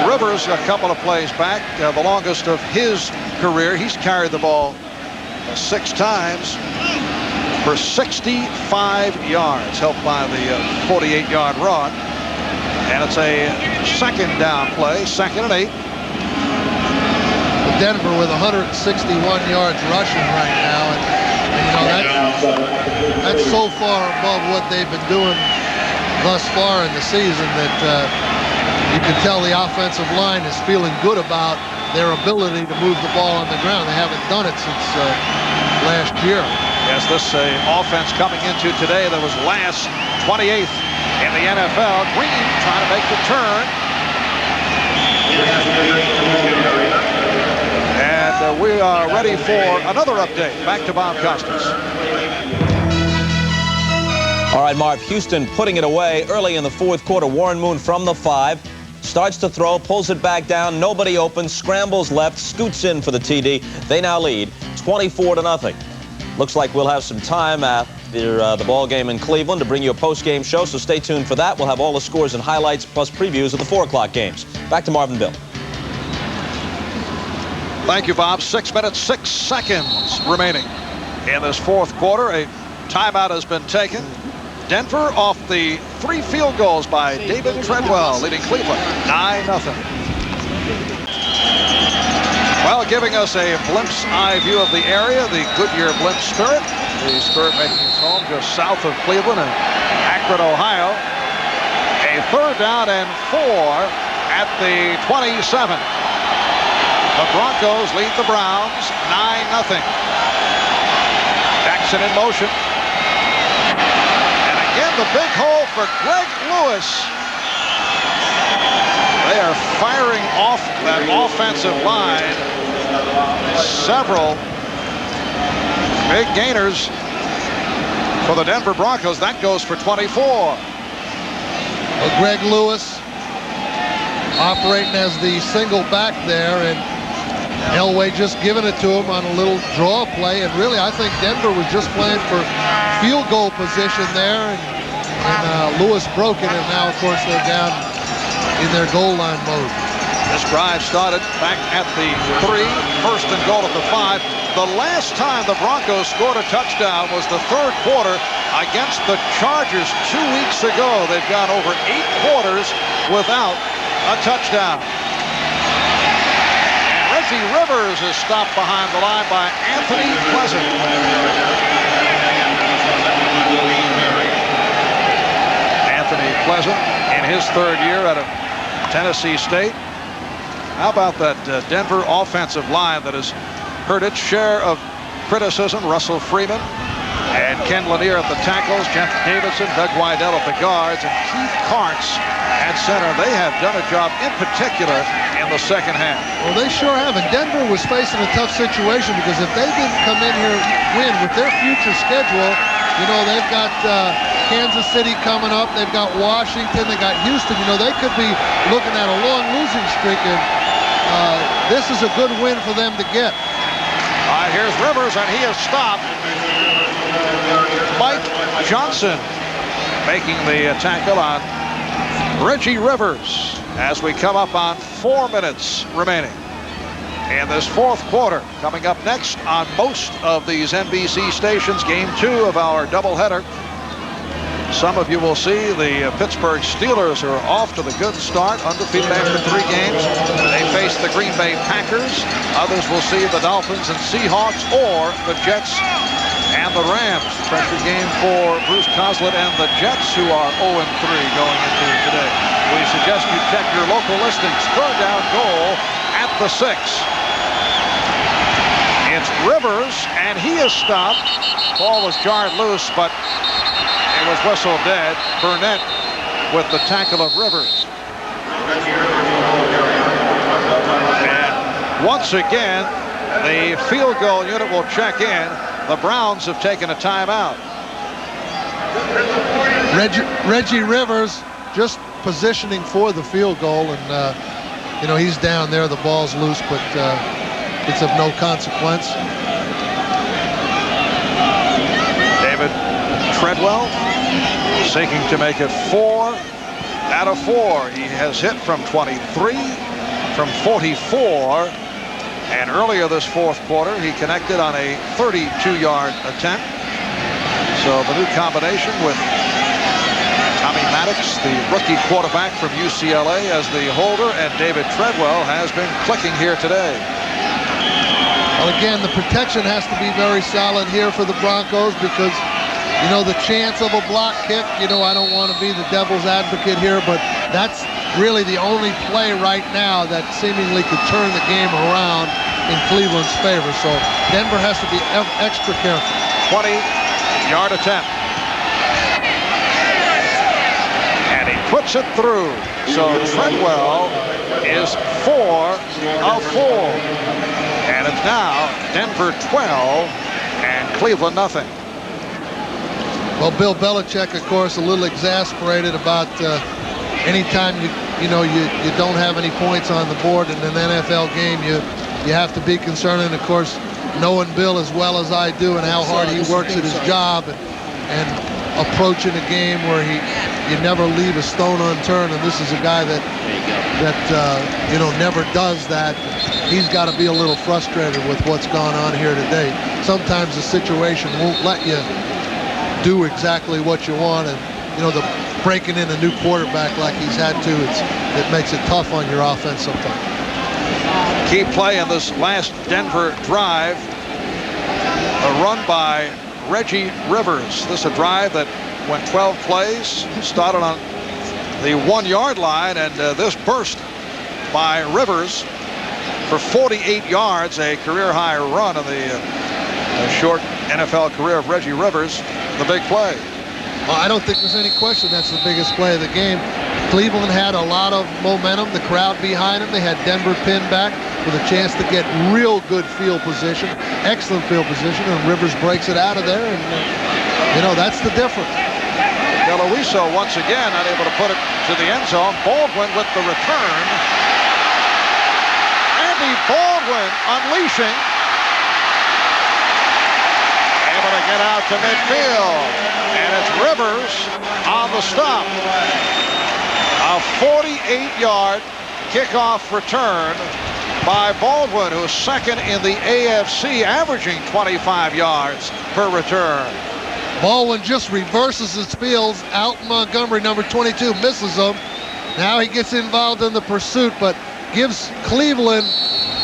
Rivers a couple of plays back. The longest of his career. He's carried the ball 6 times for 65 yards, helped by the 48-yard run. And it's a 2nd down play, 2nd and 8. Denver with 161 yards rushing right now, and you know that's so far above what they've been doing thus far in the season that you can tell the offensive line is feeling good about their ability to move the ball on the ground. They haven't done it since last year. Yes, this offense coming into today that was last 28th in the NFL. Green trying to make the turn. And we are ready for another update. Back to Bob Costas. All right, Marv, Houston putting it away early in the 4th quarter. Warren Moon from the 5. Starts to throw, pulls it back down, nobody open, scrambles left, scoots in for the TD. They now lead 24-0. Looks like we'll have some time after the ball game in Cleveland to bring you a post-game show, so stay tuned for that. We'll have all the scores and highlights plus previews of the 4 o'clock games. Back to Marvin Bill. Thank you, Bob. 6 minutes, 6 seconds remaining in this 4th quarter. A timeout has been taken. Denver off the 3 field goals by David Treadwell, leading Cleveland 9-0. Well, giving us a glimpse eye view of the area, the Goodyear Blimp Spirit. The Spirit making its home just south of Cleveland in Akron, Ohio. A 3rd down and 4 at the 27. The Broncos lead the Browns 9-0. Jackson in motion. The big hole for Greg Lewis. They are firing off that offensive line. Several big gainers for the Denver Broncos. That goes for 24. Well, Greg Lewis operating as the single back there, and Elway just giving it to him on a little draw play. And really, I think Denver was just playing for field goal position there. And Lewis broke it, and now, of course, they're down in their goal line mode. This drive started back at the 3, 1st and goal at the 5. The last time the Broncos scored a touchdown was the 3rd quarter against the Chargers 2 weeks ago. They've gone over 8 quarters without a touchdown. And Reggie Rivers is stopped behind the line by Anthony Pleasant. Anthony Pleasant in his 3rd year out of Tennessee State. How about that Denver offensive line that has heard its share of criticism? Russell Freeman and Ken Lanier at the tackles, Jeff Davidson, Doug Weidel at the guards, and Keith Karntz at center. They have done a job in particular in the 2nd half. Well, they sure have. And Denver was facing a tough situation because if they didn't come in here and win with their future schedule, you know, they've got Kansas City coming up. They've got Washington. They got Houston. You know, they could be looking at a long losing streak, and this is a good win for them to get. All right, here's Rivers, and he is stopped. Mike Johnson making the tackle on Reggie Rivers as we come up on 4 minutes remaining in this 4th quarter. Coming up next on most of these NBC stations, game 2 of our doubleheader. Some of you will see the Pittsburgh Steelers are off to the good start, undefeated after 3 games. They face the Green Bay Packers. Others will see the Dolphins and Seahawks or the Jets and the Rams. Pressure game for Bruce Coslett and the Jets, who are 0-3 going into today. We suggest you check your local listings. Third down goal at the 6. It's Rivers, and he is stopped. Ball was jarred loose, but it was whistled dead. Burnett with the tackle of Rivers. And once again, the field goal unit will check in. The Browns have taken a timeout. Reggie Rivers just positioning for the field goal, and you know, he's down there. The ball's loose, but it's of no consequence. David Treadwell seeking to make it 4 out of 4. He has hit from 23, from 44, and earlier this fourth quarter he connected on a 32-yard attempt. So the new combination with Tommy Maddox, the rookie quarterback from UCLA, as the holder, and David Treadwell has been clicking here today. Well, again, the protection has to be very solid here for the Broncos because, you know, the chance of a block kick, you know, I don't want to be the devil's advocate here, but that's really the only play right now that seemingly could turn the game around in Cleveland's favor. So Denver has to be extra careful. 20-yard attempt. And he puts it through. So Treadwell is 4 of 4. And it's now Denver 12 and Cleveland nothing. Well, Bill Belichick, of course, a little exasperated about anytime you don't have any points on the board in an NFL game, you have to be concerned. And of course, knowing Bill as well as I do and how hard he works at his job and approaching a game where you never leave a stone unturned, and this is a guy that never does that. He's got to be a little frustrated with what's gone on here today. Sometimes the situation won't let you do exactly what you want, and the breaking in a new quarterback like he's had to, it makes it tough on your offense sometimes. Key play in this last Denver drive, a run by Reggie Rivers. This is a drive that went 12 plays, started on the 1-yard line, and this burst by Rivers for 48 yards, a career-high run in the short NFL career of Reggie Rivers, the big play. Well, I don't think there's any question that's the biggest play of the game. Cleveland had a lot of momentum, the crowd behind them. They had Denver pinned back with a chance to get real good field position, excellent field position, and Rivers breaks it out of there, and that's the difference. DeLuiso once again unable to put it to the end zone. Baldwin with the return. Andy Baldwin unleashing. Able to get out to midfield. And it's Rivers on the stop. A 48-yard kickoff return by Baldwin, who is second in the AFC, averaging 25 yards per return. Baldwin just reverses his fields out in Montgomery, number 22, misses him. Now he gets involved in the pursuit, but gives Cleveland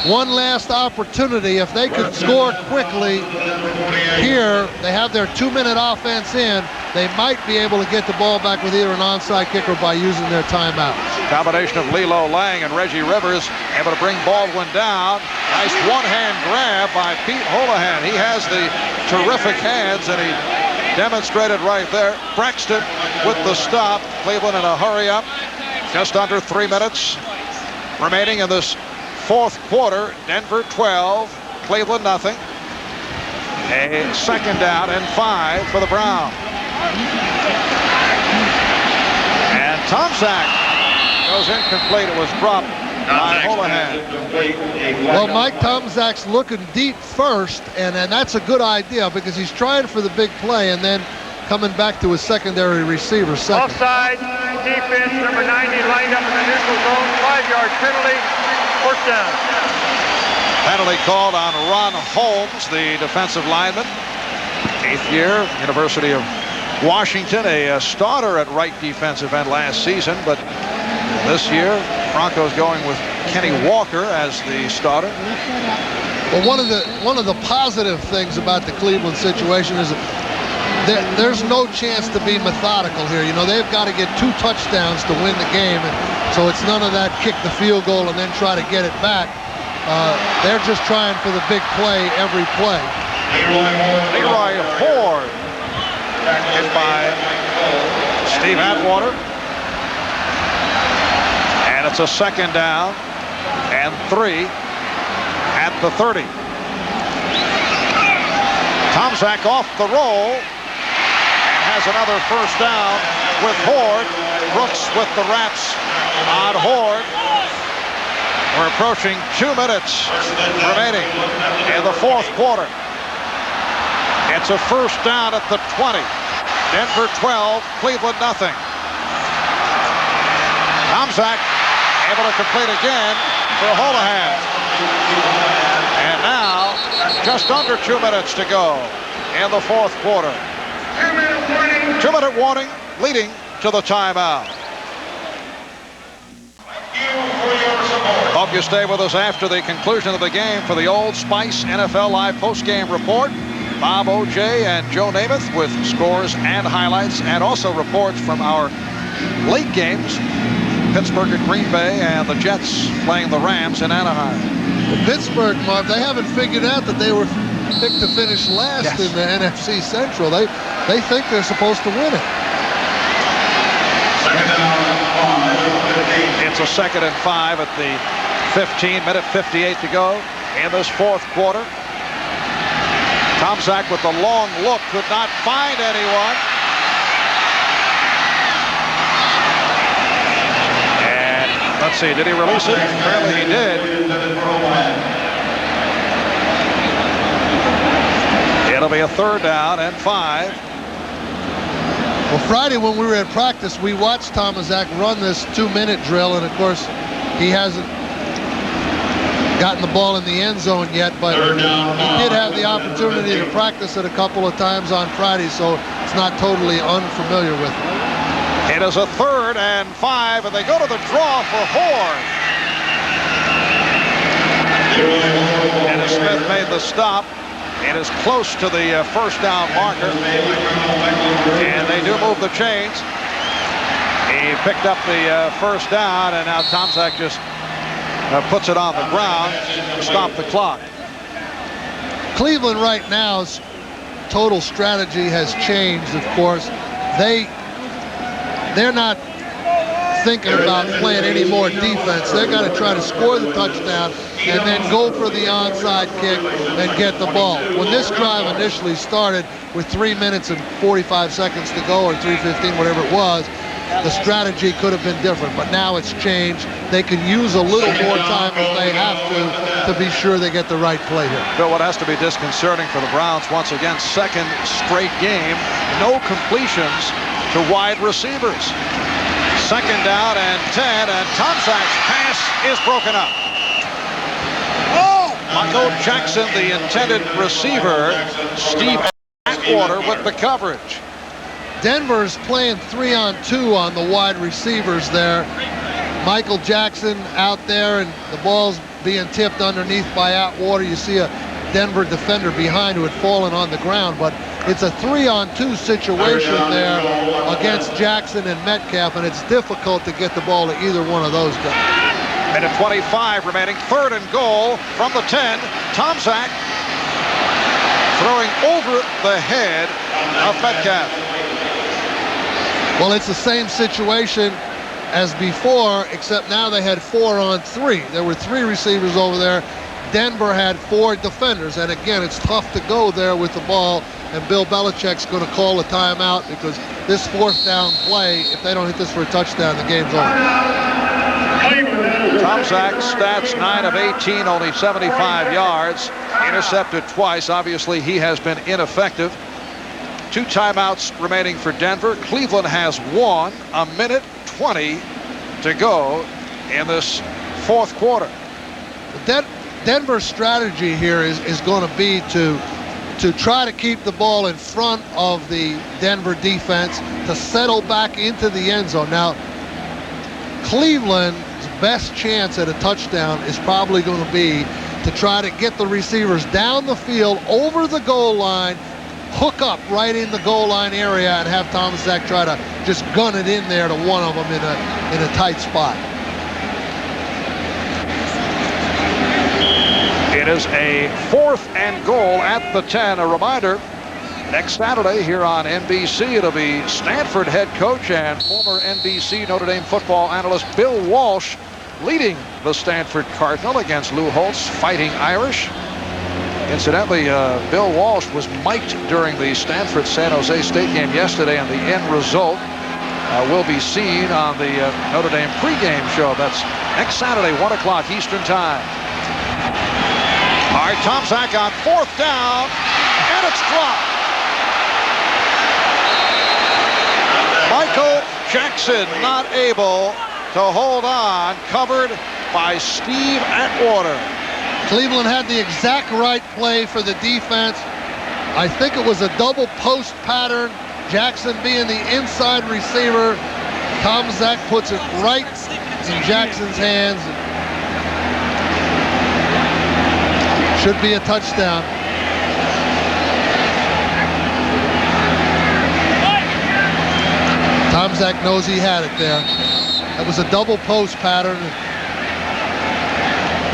one last opportunity. If they could score quickly here, they have their 2-minute offense in, they might be able to get the ball back with either an onside kick or by using their timeout. Combination of Lilo Lang and Reggie Rivers able to bring Baldwin down. Nice one-hand grab by Pete Holohan. He has the terrific hands, and he demonstrated right there. Braxton with the stop. Cleveland in a hurry up. Just under 3 minutes remaining in this fourth quarter. Denver 12, Cleveland nothing. A second down and 5 for the Browns. And Tomczak goes incomplete. It was dropped by Holohan. Well, Mike Tomczak's looking deep first, and that's a good idea because he's trying for the big play and then coming back to his secondary receiver second. Offside, defense, number 90 lined up in the neutral zone, 5-yard penalty, first down. Penalty called on Ron Holmes, the defensive lineman. 8th year, University of Washington, a starter at right defensive end last season, but this year, Broncos going with Kenny Walker as the starter. Well, one of the positive things about the Cleveland situation is there's no chance to be methodical here. You know, they've got to get 2 touchdowns to win the game, and so it's none of that kick the field goal and then try to get it back. They're just trying for the big play every play. Leroy Ford hit by Steve Atwater. And it's a 2nd down and 3 at the 30. Tomczak off the roll and has another 1st down with Horde. Brooks with the wraps on Horde. We're approaching 2 minutes remaining in the 4th quarter. It's a 1st down at the 20. Denver 12, Cleveland nothing. Tomczak able to complete again for Holohan. And now, just under 2 minutes to go in the 4th quarter. 2-minute warning leading to the timeout. Hope you stay with us after the conclusion of the game for the Old Spice NFL Live postgame report. Bob O.J. and Joe Namath with scores and highlights, and also reports from our late games. Pittsburgh at Green Bay and the Jets playing the Rams in Anaheim. Well, Pittsburgh, Marv, they haven't figured out that they were picked to finish last in the NFC Central. They think they're supposed to win it. It's a 2nd and 5 at the 15-minute 58 to go in this 4th quarter. Tomczak with the long look, could not find anyone. And let's see, did he release it? Apparently he did. It'll be a 3rd down and 5. Well, Friday when we were at practice, we watched Tomczak run this 2-minute drill, and of course, he hasn't gotten the ball in the end zone yet, but he did have the opportunity to practice it a couple of times on Friday, so it's not totally unfamiliar with it. It is a 3rd and 5, and they go to the draw for Horde. And as Smith made the stop, it is close to the 1st down marker, and they do move the chains. He picked up the 1st down, and now Tomczak just puts it on the ground to stop the clock. Cleveland right now's total strategy has changed, of course. They're not thinking about playing any more defense. They're going to try to score the touchdown and then go for the onside kick and get the ball. When this drive initially started with 3 minutes and 45 seconds to go, or 3:15, whatever it was, the strategy could have been different, but now it's changed. They can use a little more time if they have to be sure they get the right play here. Bill, what has to be disconcerting for the Browns once again, 2nd straight game, no completions to wide receivers. 2nd down and 10, and Tomczak's pass is broken up. Michael Jackson, the intended receiver. Steve Atwater with the coverage. Denver's playing 3-on-2 on the wide receivers there. Michael Jackson out there, and the ball's being tipped underneath by Atwater. You see a Denver defender behind who had fallen on the ground, but it's a 3-on-2 situation there against Jackson and Metcalf, and it's difficult to get the ball to either one of those guys. Minute 25 remaining, 3rd and goal from the 10. Tomczak throwing over the head of Metcalf. Well, it's the same situation as before, except now they had 4-on-3. There were 3 receivers over there. Denver had 4 defenders, and again, it's tough to go there with the ball, and Bill Belichick's going to call a timeout because this 4th down play, if they don't hit this for a touchdown, the game's over. Tomczak's stats, 9 of 18, only 75 yards, intercepted twice. Obviously, he has been ineffective. 2 timeouts remaining for Denver. Cleveland has 1, a minute 20 to go in this 4th quarter. Denver's strategy here is going to be to try to keep the ball in front of the Denver defense, to settle back into the end zone. Now, Cleveland's best chance at a touchdown is probably going to be to try to get the receivers down the field over the goal line, hook up right in the goal line area, and have Thomas Zach try to just gun it in there to one of them in a tight spot. It is a 4th and goal at the 10. A reminder, next Saturday here on NBC, it'll be Stanford head coach and former NBC Notre Dame football analyst Bill Walsh leading the Stanford Cardinal against Lou Holtz Fighting Irish. Incidentally, Bill Walsh was mic'd during the Stanford-San Jose State game yesterday, and the end result will be seen on the Notre Dame pregame show. That's next Saturday, 1 o'clock Eastern Time. All right, Tom Zach on 4th down, and it's dropped. Michael Jackson not able to hold on, covered by Steve Atwater. Cleveland had the exact right play for the defense. I think it was a double post pattern. Jackson being the inside receiver. Tom Zach puts it right in Jackson's hands. Should be a touchdown. Tom Zach knows he had it there. That was a double post pattern.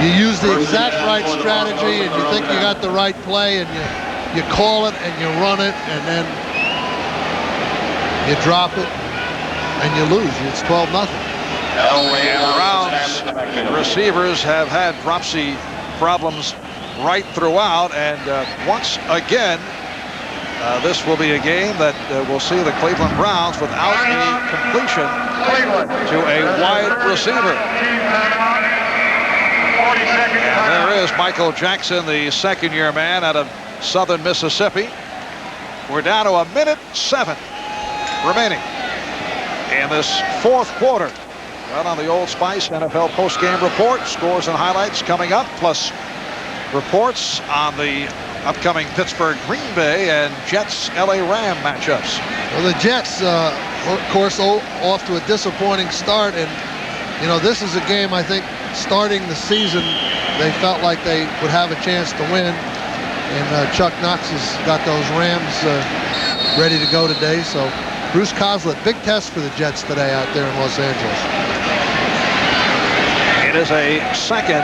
You use the exact right strategy, and you think you got the right play, and you call it and you run it, and then you drop it and you lose. It's 12-0. Browns receivers have had dropsy problems right throughout, and once again, this will be a game that will see the Cleveland Browns without a completion to a wide receiver. And there is Michael Jackson, the second-year man out of Southern Mississippi. We're down to 1:07 remaining in this 4th quarter. Right on the Old Spice NFL postgame report. Scores and highlights coming up, plus reports on the upcoming Pittsburgh-Green Bay and Jets-LA Ram matchups. Well, the Jets, of course, off to a disappointing start, and you know, this is a game, I think, starting the season, they felt like they would have a chance to win, and Chuck Knox has got those Rams ready to go today. So Bruce Coslett, big test for the Jets today out there in Los Angeles. It is a 2nd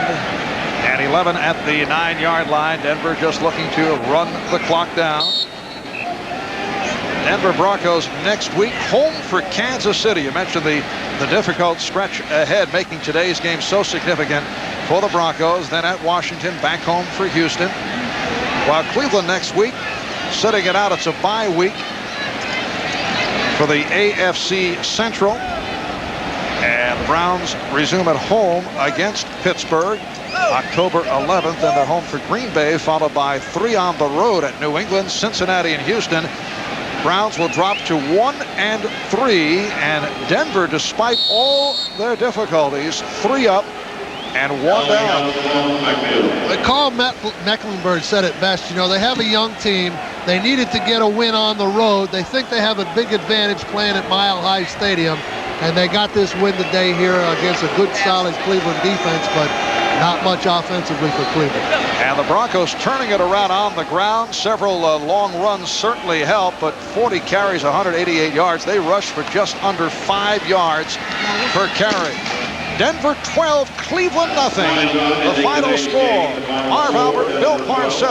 and 11 at the 9-yard line. Denver just looking to run the clock down. Denver Broncos next week, home for Kansas City. You mentioned the difficult stretch ahead, making today's game so significant for the Broncos. Then at Washington, back home for Houston. While Cleveland next week, sitting it out. It's a bye week for the AFC Central. And the Browns resume at home against Pittsburgh October 11th, and they're home for Green Bay, followed by 3 on the road at New England, Cincinnati, and Houston. Browns will drop to 1-3, and Denver, despite all their difficulties, 3 up and 1 down. Carl Mecklenburg said it best. You know, they have a young team. They needed to get a win on the road. They think they have a big advantage playing at Mile High Stadium, and they got this win today here against a good, solid Cleveland defense, but not much offensively for Cleveland. And the Broncos turning it around on the ground. Several long runs certainly help, but 40 carries, 188 yards. They rushed for just under 5 yards per carry. Denver 12, Cleveland nothing. The final score. Marv Albert, Bill Parcells.